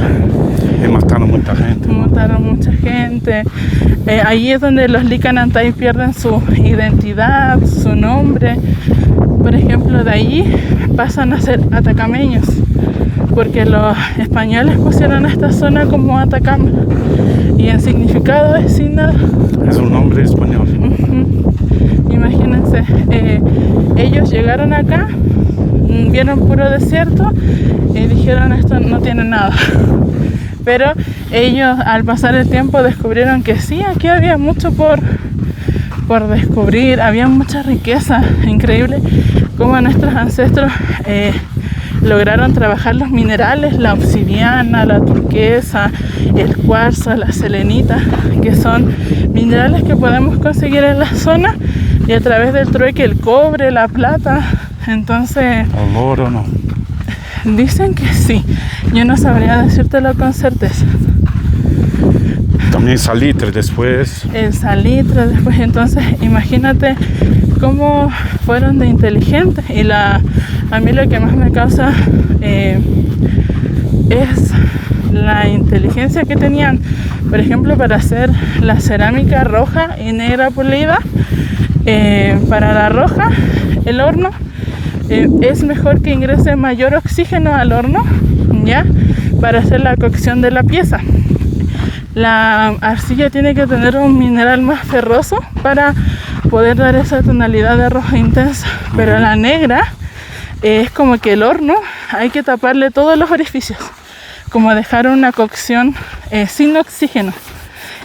Y mataron mucha gente. Mataron mucha gente. Ahí es donde los Licanantay pierden su identidad, su nombre. Por ejemplo, de ahí pasan a ser atacameños, porque los españoles pusieron esta zona como Atacama y en significado es sin nada. Es un nombre español. Imagínense, ellos llegaron acá, vieron puro desierto y dijeron esto no tiene nada. Pero ellos al pasar el tiempo descubrieron que sí, aquí había mucho por descubrir, había mucha riqueza, increíble cómo nuestros ancestros lograron trabajar los minerales, la obsidiana, la turquesa, el cuarzo, la selenita, que son minerales que podemos conseguir en la zona, y a través del trueque el cobre, la plata. Entonces, ¿El oro no? Dicen que sí, yo no sabría decírtelo con certeza. También salitre después. El salitre después, entonces imagínate cómo fueron de inteligentes. Y a mí lo que más me causa es la inteligencia que tenían, por ejemplo, para hacer la cerámica roja y negra pulida. Para la roja, el horno es mejor que ingrese mayor oxígeno al horno, ¿ya? Para hacer la cocción de la pieza. La arcilla tiene que tener un mineral más ferroso para poder dar esa tonalidad de rojo intenso. Pero la negra es como que el horno hay que taparle todos los orificios, como dejar una cocción sin oxígeno.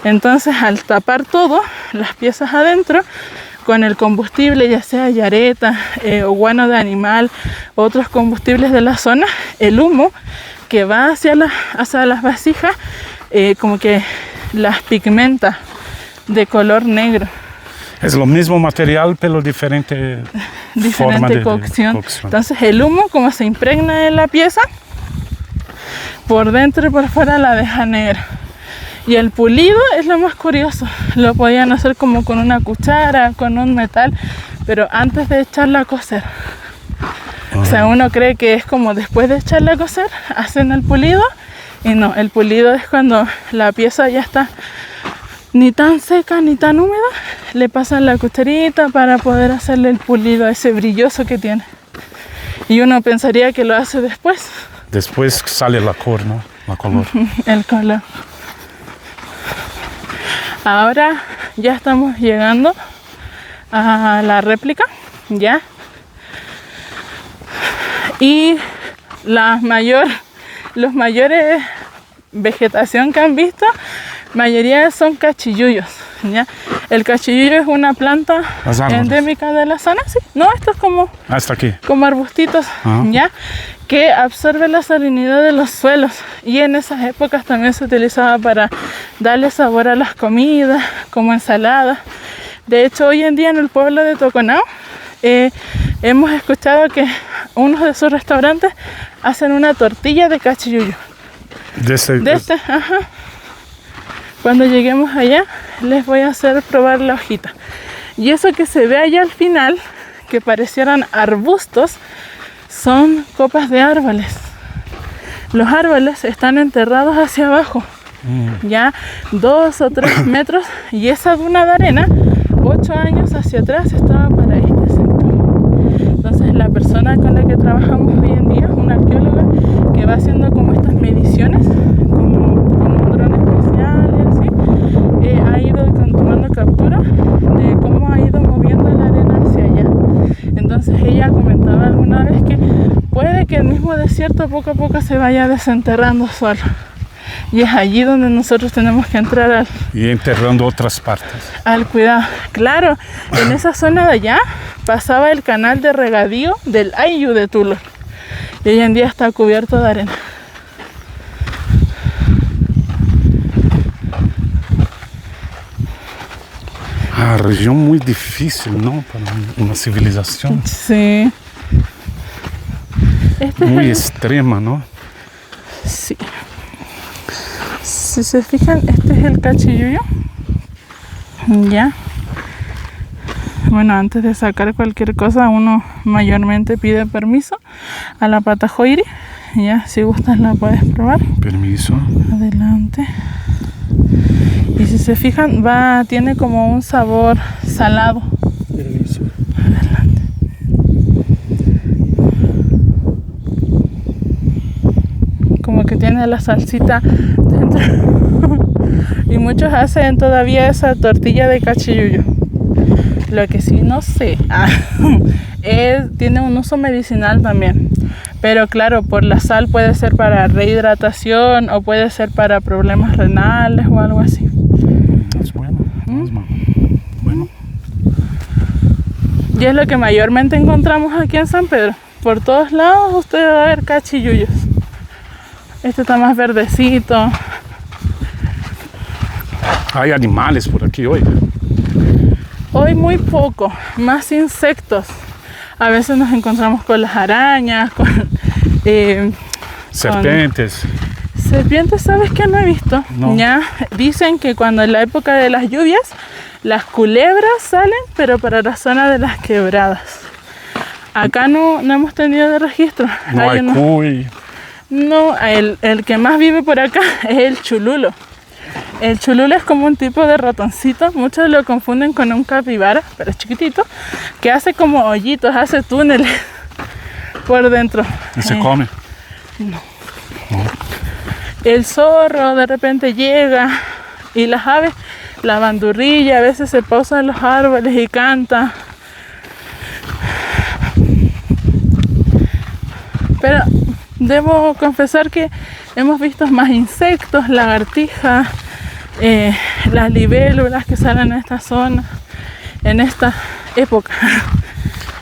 Entonces, al tapar todo, las piezas adentro, con el combustible, ya sea yareta o guano de animal, otros combustibles de la zona, el humo que va hacia las vasijas, como que las pigmenta de color negro. Es lo mismo material, pero diferente forma de cocción. Entonces el humo, como se impregna en la pieza, por dentro y por fuera la deja negra. Y el pulido es lo más curioso. Lo podían hacer como con una cuchara, con un metal, pero antes de echarla a cocer. O sea, uno cree que es como después de echarla a cocer, hacen el pulido. Y no, el pulido es cuando la pieza ya está ni tan seca ni tan húmeda, le pasan la cucharita para poder hacerle el pulido, ese brilloso que tiene. Y uno pensaría que lo hace después. Después sale la cor, ¿no? La color. El color. Ahora ya estamos llegando a la réplica, ¿ya? Y los mayores vegetación que han visto, mayoría son cachilluyos, ¿ya? El cachilluyo es una planta endémica de la zona, ¿sí? No, esto es como, hasta aquí, como arbustitos, ¿ya? Que absorbe la salinidad de los suelos, y en esas épocas también se utilizaba para darle sabor a las comidas, como ensalada. De hecho, hoy en día en el pueblo de Toconao hemos escuchado que unos de sus restaurantes hacen una tortilla de cachilluyo. Ajá. Cuando lleguemos allá les voy a hacer probar la hojita. Y eso que se ve allá al final, que parecieran arbustos, son copas de árboles. Los árboles están enterrados hacia abajo, ya 2 o 3 metros, y esa duna de arena 8 años hacia atrás estaba para este sector. Entonces la persona con la que trabajamos hoy en día, una arqueóloga que va haciendo como estas mediciones, como con un dron especial y así, ha ido tomando captura de cómo ha ido moviendo la arena hacia allá. Entonces ella comentaba alguna vez que puede que el mismo desierto poco a poco se vaya desenterrando solo. Y es allí donde nosotros tenemos que entrar y enterrando otras partes. Al cuidado. Claro, en esa zona de allá pasaba el canal de regadío del Ayllu de Tulor. Y hoy en día está cubierto de arena. Región muy difícil, ¿no? Para una civilización. Sí. Muy extrema, ¿no? Sí. Si se fijan, este es el cachilluyo. Ya. Bueno, antes de sacar cualquier cosa, uno mayormente pide permiso a la patajoiri. Ya, si gustas la puedes probar. Permiso. Adelante. Y si se fijan, tiene como un sabor salado. Permiso. Adelante. Como que tiene la salsita dentro. Y muchos hacen todavía esa tortilla de cachilluyo. Lo que sí no sé tiene un uso medicinal también. Pero claro, por la sal puede ser para rehidratación o puede ser para problemas renales o algo así. Es bueno. Bueno. Y es lo que mayormente encontramos aquí en San Pedro. Por todos lados usted va a ver cachiyuyos. Este está más verdecito. Hay animales por aquí hoy. Hoy muy poco, más insectos. A veces nos encontramos con las arañas, con Serpientes. serpientes, ¿sabes qué? No he visto. No. Ya dicen que cuando en la época de las lluvias, las culebras salen, pero para la zona de las quebradas. Acá no hemos tenido de registro. No hay cuy. No, el que más vive por acá es el chululo. El chululo es como un tipo de ratoncito, muchos lo confunden con un capibara, pero es chiquitito, que hace como hoyitos, hace túneles por dentro. Y se come. El zorro de repente llega y las aves, la bandurrilla, a veces se posa en los árboles y canta. Pero debo confesar que hemos visto más insectos, lagartijas, las libélulas que salen en esta zona, en esta época.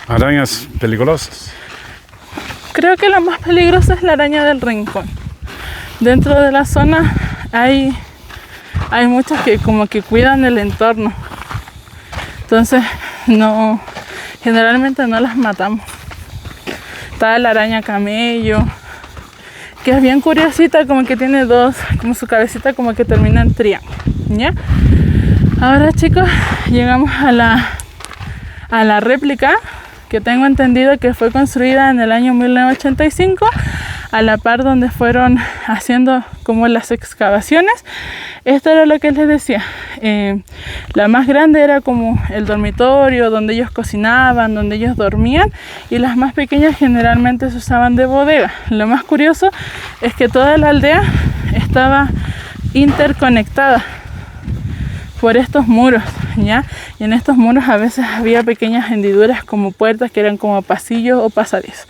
Arañas peligrosas. Creo que la más peligrosa es la araña del rincón. Dentro de la zona hay muchas que como que cuidan el entorno. Entonces generalmente no las matamos. Está la araña camello, que es bien curiosita, como que tiene dos, como su cabecita como que termina en triángulo, ¿ya? Ahora, chicos, llegamos a la réplica, que tengo entendido que fue construida en el año 1985, a la par donde fueron haciendo como las excavaciones. Esto era lo que les decía. La más grande era como el dormitorio donde ellos cocinaban, donde ellos dormían, y las más pequeñas generalmente se usaban de bodega. Lo más curioso es que toda la aldea estaba interconectada por estos muros, ¿ya? Y en estos muros a veces había pequeñas hendiduras como puertas que eran como pasillos o pasadizos.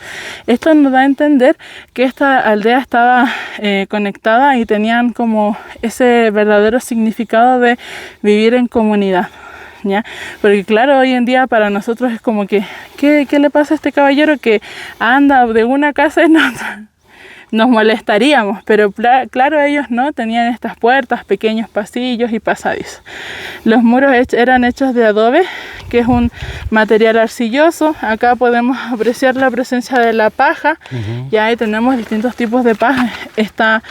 Esto nos da a entender que esta aldea estaba conectada y tenían como ese verdadero significado de vivir en comunidad, ¿ya? Porque claro, hoy en día para nosotros es como que ¿qué le pasa a este caballero que anda de una casa en otra? Nos molestaríamos, pero claro, ellos no, tenían estas puertas, pequeños pasillos y pasadizos. Los muros eran hechos de adobe, que es un material arcilloso. Acá podemos apreciar la presencia de la paja. Y ahí tenemos distintos tipos de paja. Está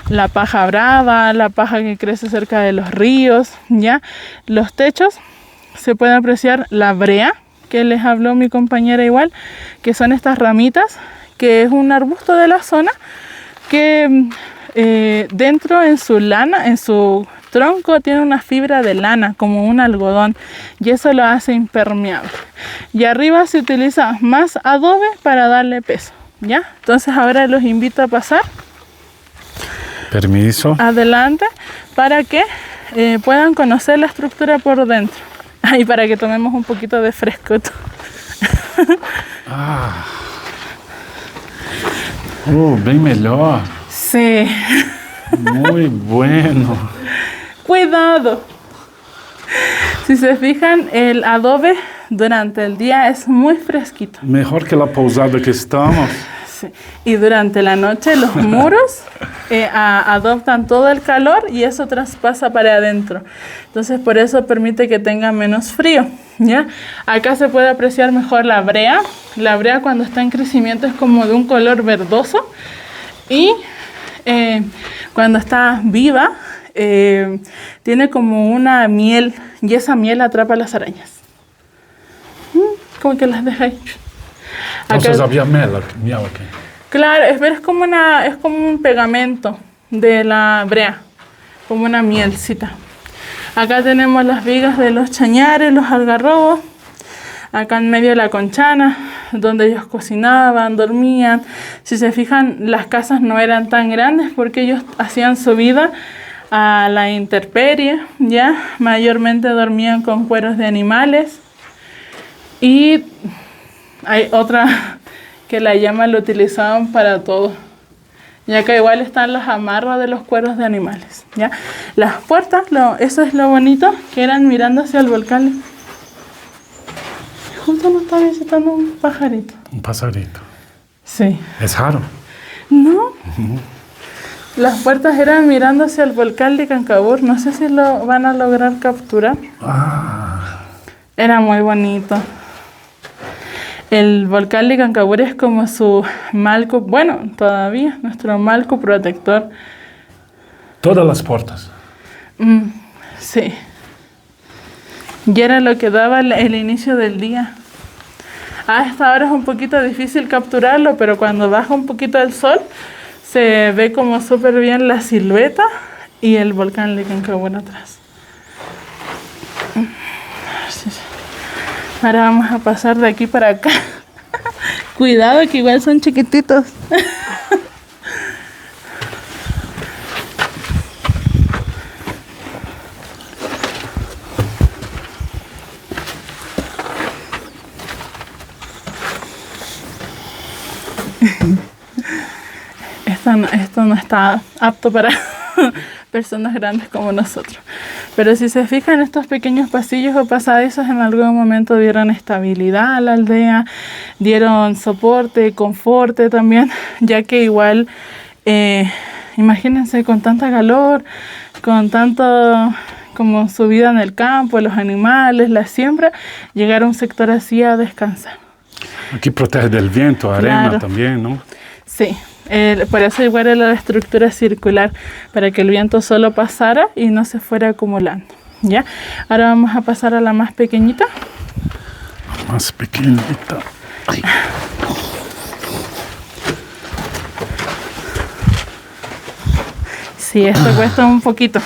la paja brava, la paja que crece cerca de los ríos, ¿ya? Los techos se puede apreciar la brea, que les habló mi compañera igual, que son estas ramitas, que es un arbusto de la zona que dentro en su lana, en su tronco tiene una fibra de lana como un algodón, y eso lo hace impermeable. Y arriba se utiliza más adobe para darle peso, ¿ya? Entonces ahora los invito a pasar. Permiso. Adelante para que puedan conocer la estructura por dentro. Y para que tomemos un poquito de fresco. Bem melhor. Sí. Muy bueno. Cuidado. Si se fijan, el adobe durante el día es muy fresquito. Mejor que la pousada que estamos. Sí. Y durante la noche los muros adoptan todo el calor y eso traspasa para adentro. Entonces por eso permite que tenga menos frío, ¿ya? Acá se puede apreciar mejor la brea. La brea cuando está en crecimiento es como de un color verdoso, y cuando está viva tiene como una miel, y esa miel atrapa a las arañas. Como que las deja ahí. Entonces había miel aquí. Claro, es como un pegamento de la brea, como una mielcita. Acá tenemos las vigas de los chañares, los algarrobos. Acá en medio la conchana, donde ellos cocinaban, dormían. Si se fijan, las casas no eran tan grandes porque ellos hacían su vida a la intemperie, ¿ya? Mayormente dormían con cueros de animales. Y hay otra que la llama lo utilizaban para todo. Ya que igual están los amarros de los cueros de animales, ¿ya? Las puertas, eso es lo bonito, que eran mirando hacia el volcán. Justo nos está visitando un pajarito. Un pajarito. Sí. Es raro. No. Las puertas eran mirando hacia el volcán de Cancabur. No sé si lo van a lograr capturar. Era muy bonito. El volcán de Cancabur es como su marco, bueno, todavía nuestro marco protector. Todas las puertas. Sí. Y era lo que daba el inicio del día. A esta hora es un poquito difícil capturarlo, pero cuando baja un poquito el sol, se ve como súper bien la silueta y el volcán de Cancabur atrás. Ahora vamos a pasar de aquí para acá. Cuidado que igual son chiquititos. Esto no está apto para personas grandes como nosotros. Pero si se fijan, estos pequeños pasillos o pasadizos en algún momento dieron estabilidad a la aldea, dieron soporte, confort también, ya que igual, imagínense con tanta calor, con tanto como subida en el campo, los animales, la siembra, llegar a un sector así a descansar. Aquí protege del viento, arena también, ¿no? Sí. Por eso igual era la estructura circular, para que el viento solo pasara y no se fuera acumulando, ¿ya? Ahora vamos a pasar a la más pequeñita. La más pequeñita. Ay. Sí, esto cuesta un poquito.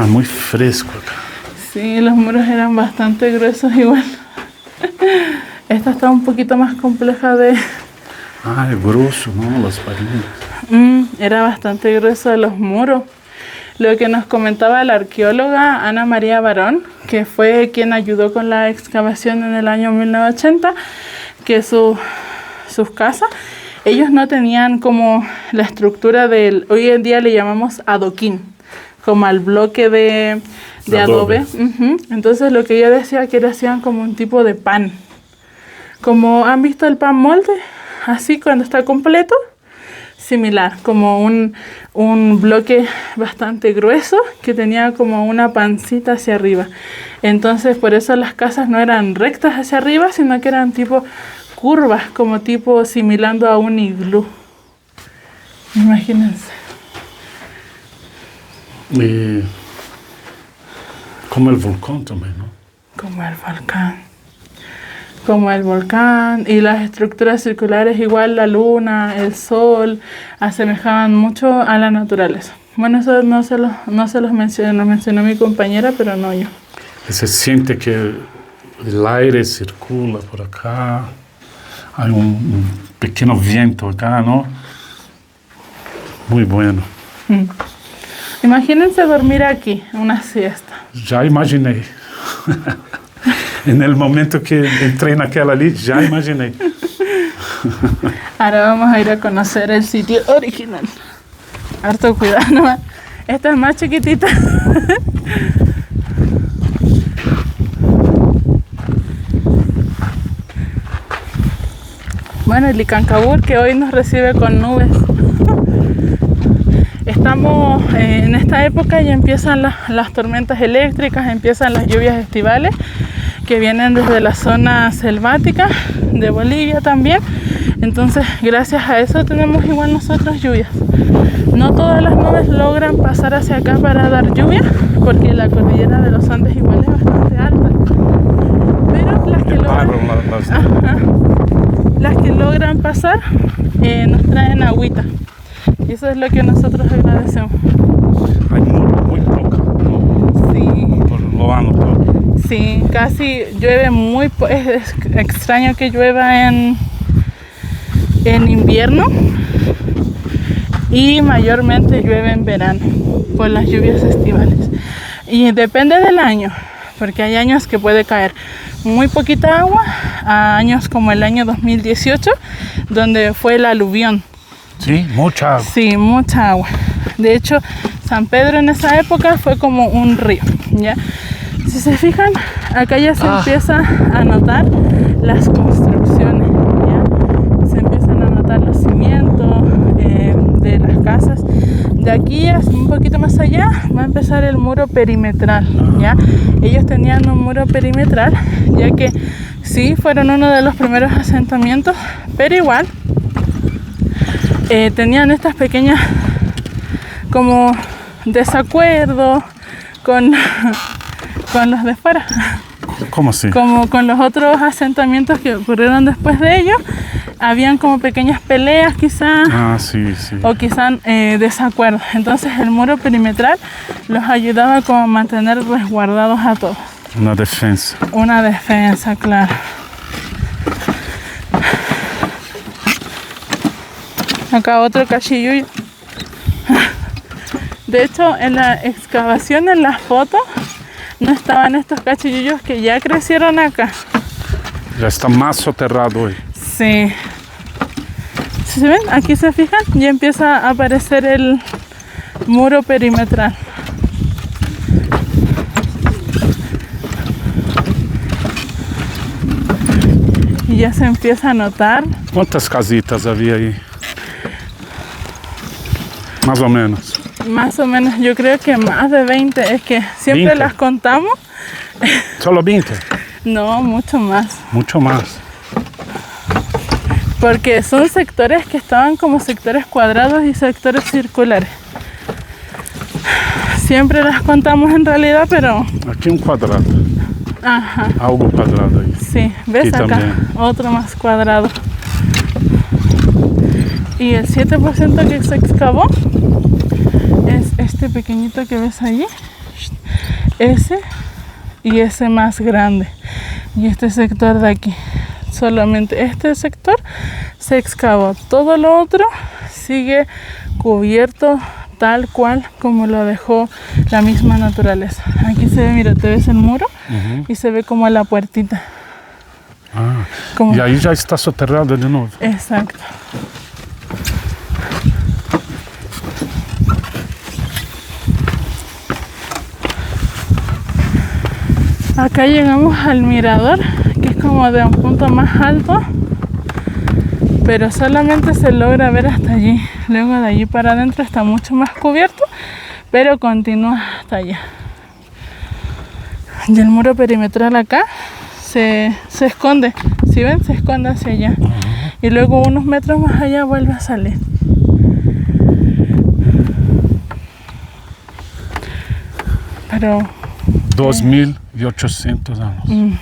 Muy fresco acá. Sí, los muros eran bastante gruesos igual. Esta está un poquito más compleja de... Es grueso, ¿no? Las paredes. Era bastante grueso de los muros. Lo que nos comentaba la arqueóloga Ana María Barón, que fue quien ayudó con la excavación en el año 1980, que sus casas, ellos no tenían como la estructura del... Hoy en día le llamamos adoquín, como al bloque de adobe. Entonces lo que ella decía que era hacían como un tipo de pan. Como han visto el pan molde, así cuando está completo, similar, como un bloque bastante grueso que tenía como una pancita hacia arriba. Entonces por eso las casas no eran rectas hacia arriba, sino que eran tipo curvas, como tipo similando a un iglú. Imagínense. Como el volcán también, ¿no? Como el volcán. Como el volcán y las estructuras circulares, igual la luna, el sol, asemejaban mucho a la naturaleza. Bueno, eso no se los mencionó mi compañera, pero no yo. Se siente que el aire circula por acá, hay un pequeño viento acá, ¿no? Muy bueno. Imagínense dormir aquí, una siesta. Ya imaginé. En el momento que entré en aquella ali, ya imaginé. Ahora vamos a ir a conocer el sitio original. Harto cuidado, ¿no? Esta es más chiquitita. Bueno, el Cancabur, que hoy nos recibe con nubes. Estamos en esta época y empiezan las tormentas eléctricas, empiezan las lluvias estivales que vienen desde la zona selvática de Bolivia también. Entonces, gracias a eso tenemos igual nosotros lluvias. No todas las nubes logran pasar hacia acá para dar lluvia, porque la cordillera de los Andes igual es bastante alta. Pero las que logran pasar nos traen agüita. Y eso es lo que nosotros agradecemos. Hay muy poca, ¿no? Sí. Por lo ano todo. Sí, casi llueve muy poco. Es extraño que llueva en invierno y mayormente llueve en verano por las lluvias estivales. Y depende del año, porque hay años que puede caer muy poquita agua, a años como el año 2018, donde fue el aluvión. Sí, mucha agua. Sí, mucha agua. De hecho, San Pedro en esa época fue como un río, ¿ya? Si se fijan, acá ya se empieza a notar las construcciones, ¿ya? Se empiezan a notar los cimientos de las casas. De aquí un poquito más allá va a empezar el muro perimetral, ¿ya? Ellos tenían un muro perimetral, ya que sí, fueron uno de los primeros asentamientos, pero igual tenían estas pequeñas como desacuerdos con los de fuera. ¿Cómo así? Como con los otros asentamientos que ocurrieron después de ellos, habían como pequeñas peleas quizás, Sí. o quizás desacuerdos. Entonces el muro perimetral los ayudaba como a mantener resguardados a todos. Una defensa. Una defensa, claro. Acá otro cachillullo. De hecho, en la excavación, en las fotos, no estaban estos cachillullos que ya crecieron acá. Ya está más soterrado hoy. Sí. ¿Sí se ven? Aquí se fijan, ya empieza a aparecer el muro perimetral. Y ya se empieza a notar. ¿Cuántas casitas había ahí? Más o menos. Más o menos, yo creo que más de 20. Es que siempre 20. las contamos. ¿Solo 20? No, mucho más. Mucho más. Porque son sectores que estaban como sectores cuadrados y sectores circulares. Siempre las contamos en realidad, pero... Aquí un cuadrado. Ajá. Algo cuadrado ahí. Sí, ¿ves Aquí acá? también. Otro más cuadrado. Y el 7% que se excavó es este pequeñito que ves allí. Ese y ese más grande. Y este sector de aquí. Solamente este sector se excavó. Todo lo otro sigue cubierto tal cual como lo dejó la misma naturaleza. Aquí se ve, mira, te ves el muro y se ve como la puertita. Como... Y ahí ya está soterrado de nuevo. Exacto. Acá llegamos al mirador, que es como de un punto más alto, pero solamente se logra ver hasta allí. Luego de allí para adentro está mucho más cubierto, pero continúa hasta allá. Y el muro perimetral acá se esconde, ¿sí ven? Se esconde hacia allá. Y luego unos metros más allá vuelve a salir. Pero... 2.800 años.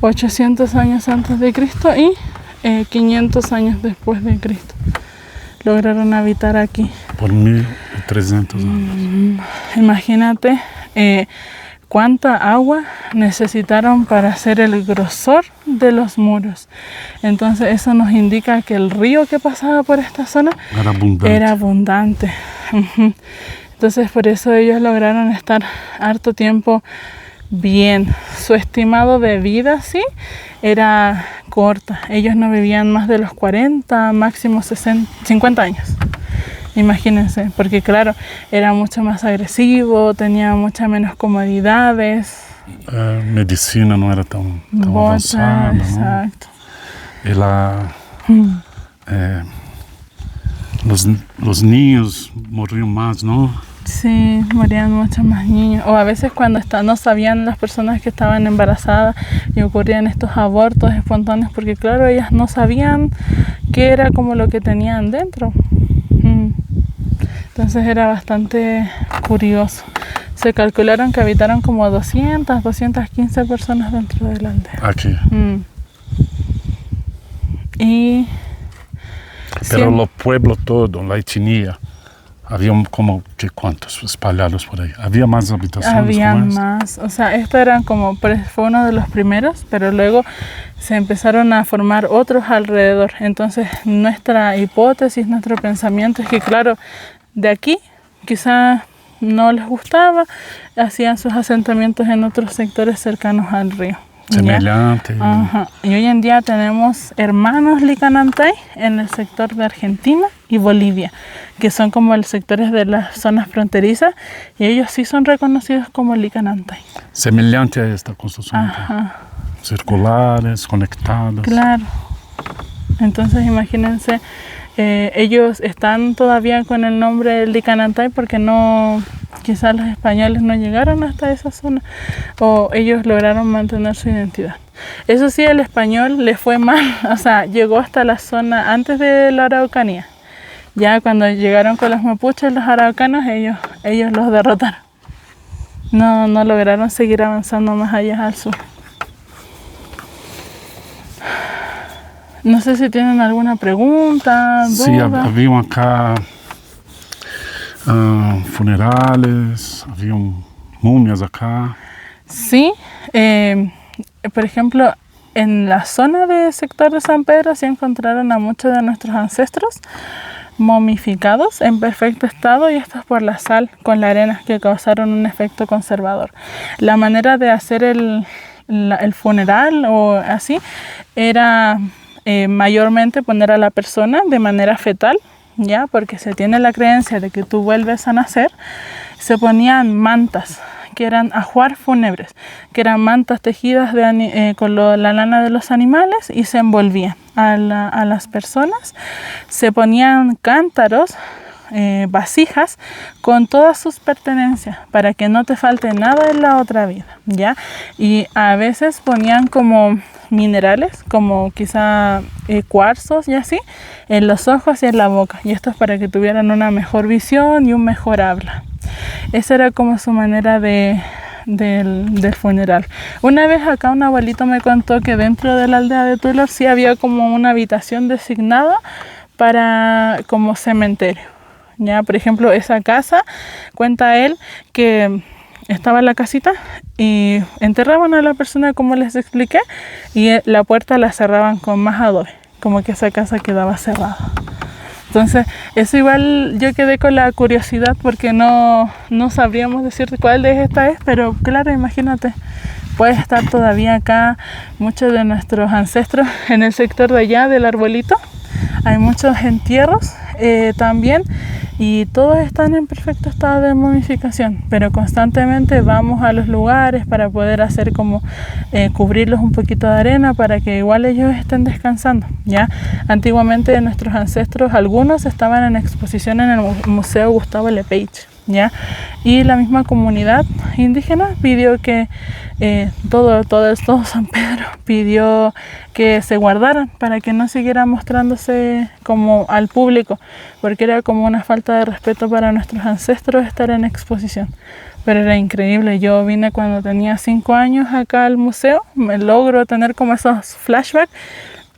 800 años antes de Cristo y 500 años después de Cristo. Lograron habitar aquí. Por 1.300 años. Imagínate cuánta agua necesitaron para hacer el grosor de los muros. Entonces eso nos indica que el río que pasaba por esta zona era abundante. Entonces por eso ellos lograron estar harto tiempo bien. Su estimado de vida, sí, era corta. Ellos no vivían más de los 40, máximo 50 años. Imagínense, porque claro, era mucho más agresivo, tenía muchas menos comodidades. Medicina no era tan avanzada, ¿no? Exacto. Y los niños morían más, ¿no? Sí, morían muchos más niños. O a veces cuando no sabían las personas que estaban embarazadas y ocurrían estos abortos espontáneos, porque claro, ellas no sabían qué era como lo que tenían dentro. Entonces era bastante curioso. Se calcularon que habitaron como 215 personas dentro de la aldea. Aquí. Y... Pero los pueblos todos, la etnia, había como, ¿cuántos espalhados por ahí? ¿Había más habitaciones? Había más, o sea, esto eran como, fue uno de los primeros, pero luego se empezaron a formar otros alrededor. Entonces nuestra hipótesis, nuestro pensamiento es que claro, de aquí quizás no les gustaba, hacían sus asentamientos en otros sectores cercanos al río. ¿Ya? Semejante. Ajá. Y hoy en día tenemos hermanos Licanantay en el sector de Argentina y Bolivia, que son como los sectores de las zonas fronterizas, y ellos sí son reconocidos como Licanantay. Semejante a esta construcción. Ajá. Circulares, conectados. Claro. Entonces imagínense, ellos están todavía con el nombre Licanantay porque no, quizás los españoles no llegaron hasta esa zona o ellos lograron mantener su identidad. Eso sí, el español le fue mal, o sea, llegó hasta la zona antes de la Araucanía. Ya cuando llegaron con los mapuches, los araucanos, ellos los derrotaron. No lograron seguir avanzando más allá al sur. No sé si tienen alguna pregunta, duda. Sí, había acá funerales, había momias acá. Sí, por ejemplo, en la zona del sector de San Pedro se encontraron a muchos de nuestros ancestros momificados en perfecto estado, y esto es por la sal con la arena que causaron un efecto conservador. La manera de hacer el funeral o así era mayormente poner a la persona de manera fetal, ya, porque se tiene la creencia de que tú vuelves a nacer. Se ponían mantas que eran ajuar fúnebres, que eran mantas tejidas con la lana de los animales, y se envolvían a las personas. Se ponían cántaros, vasijas con todas sus pertenencias para que no te falte nada en la otra vida, ¿ya? Y a veces ponían como minerales, como quizá cuarzos y así, en los ojos y en la boca, y esto es para que tuvieran una mejor visión y un mejor habla. Esa era como su manera del funeral. Una vez acá un abuelito me contó que dentro de la aldea de Tuilor sí había como una habitación designada para como cementerio, ¿ya? Por ejemplo, esa casa, cuenta él que estaba en la casita y enterraban a la persona como les expliqué, y la puerta la cerraban con más adobe, como que esa casa quedaba cerrada. Entonces, eso igual yo quedé con la curiosidad porque no sabríamos decir cuál de esta es, pero claro, imagínate, puede estar todavía acá muchos de nuestros ancestros en el sector de allá del arbolito. Hay muchos entierros también, y todos están en perfecto estado de momificación, pero constantemente vamos a los lugares para poder hacer como cubrirlos un poquito de arena para que igual ellos estén descansando, ¿ya? Antiguamente nuestros ancestros, algunos estaban en exposición en el Museo Gustavo Lepage, ¿ya? Y la misma comunidad indígena pidió que todo San Pedro pidió que se guardaran para que no siguiera mostrándose como al público, porque era como una falta de respeto para nuestros ancestros estar en exposición. Pero era increíble. Yo vine cuando tenía 5 años acá al museo, me logro tener como esos flashbacks,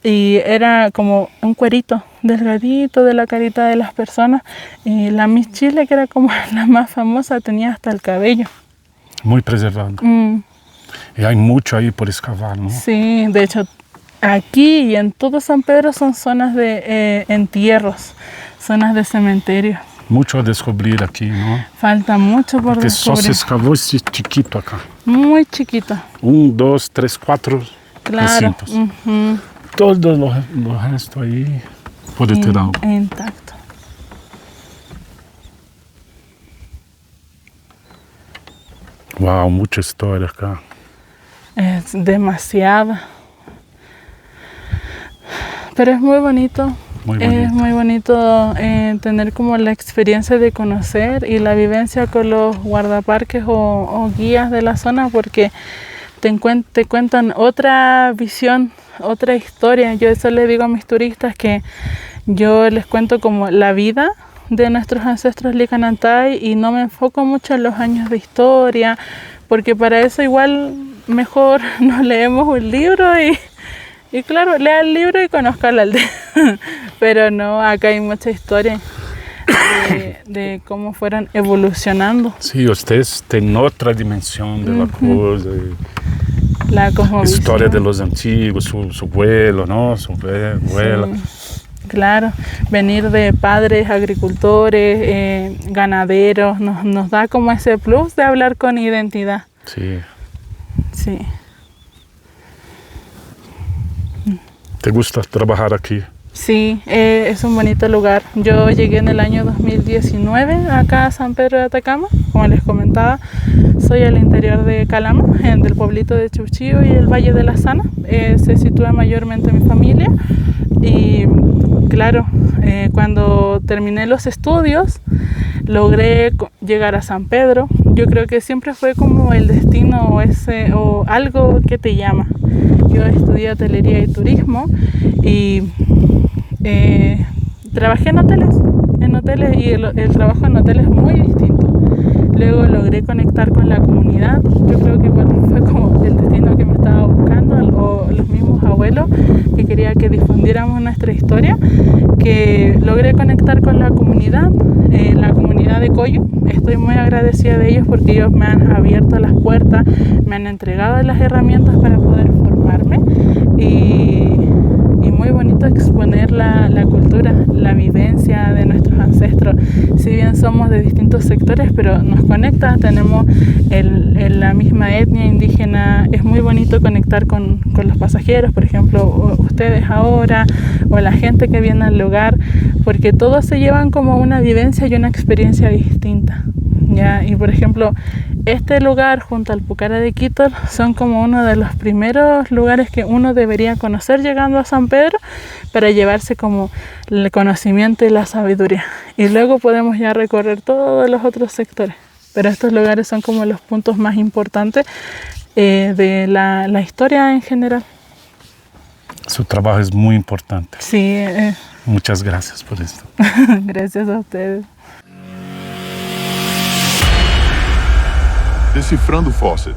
y era como un cuerito delgadito de la carita de las personas, y la Miss Chile, que era como la más famosa, tenía hasta el cabello. Muy preservado. Y hay mucho ahí por excavar, ¿no? Sí, de hecho, aquí y en todo San Pedro son zonas de entierros, zonas de cementerio. Mucho a descubrir aquí, ¿no? Falta mucho por Porque descubrir. só se escavó ese chiquito acá. Muy chiquito. 1, 2, 3, 4 Claro. recintos. Todo lo resto ahí puede ter algo. Intacto. Wow, mucha historia acá. Es demasiada. Pero es muy bonito. Muy bonito. Es muy bonito tener como la experiencia de conocer y la vivencia con los guardaparques o guías de la zona, porque te cuentan otra visión, otra historia. Yo eso le digo a mis turistas, que yo les cuento como la vida de nuestros ancestros Licanantay y no me enfoco mucho en los años de historia, porque para eso igual mejor nos leemos un libro y claro, lea el libro y conozca la aldea. Pero no, acá hay mucha historia de cómo fueron evolucionando. Sí, ustedes tienen otra dimensión de la cosa. La cosmovisión. Historia de los antiguos, su abuelo, ¿no? Su abuela. Sí. Claro, venir de padres, agricultores, ganaderos, nos da como ese plus de hablar con identidad. Sí. Sí. ¿Te gusta trabajar aquí? Sí, es un bonito lugar. Yo llegué en el año 2019 acá a San Pedro de Atacama, como les comentaba. Soy al interior de Calama, del pueblito de Chuchillo y el Valle de la Sana. Se sitúa mayormente mi familia. Y claro, cuando terminé los estudios, logré llegar a San Pedro. Yo creo que siempre fue como el destino o algo que te llama. Yo estudié hotelería y turismo y trabajé en hoteles y el trabajo en hoteles es muy distinto. Luego logré conectar con la comunidad. Yo creo que igual fue como el destino que me estaba buscando, o los mismos abuelos que quería que difundiéramos nuestra historia, que logré conectar con la comunidad de Coyo. Estoy muy agradecida de ellos porque ellos me han abierto las puertas, me han entregado las herramientas para poder formarme y muy bonito exponer la cultura, la vivencia de nuestros ancestros. Si bien somos de distintos sectores, pero nos conecta, tenemos la misma etnia indígena. Es muy bonito conectar con los pasajeros, por ejemplo, ustedes ahora, o la gente que viene al lugar, porque todos se llevan como una vivencia y una experiencia distinta, ¿ya? Y por ejemplo, este lugar junto al Pucara de Quito son como uno de los primeros lugares que uno debería conocer llegando a San Pedro, para llevarse como el conocimiento y la sabiduría. Y luego podemos ya recorrer todos los otros sectores. Pero estos lugares son como los puntos más importantes de la historia en general. Su trabajo es muy importante. Sí. Muchas gracias por esto. Gracias a ustedes. Decifrando Fawcett.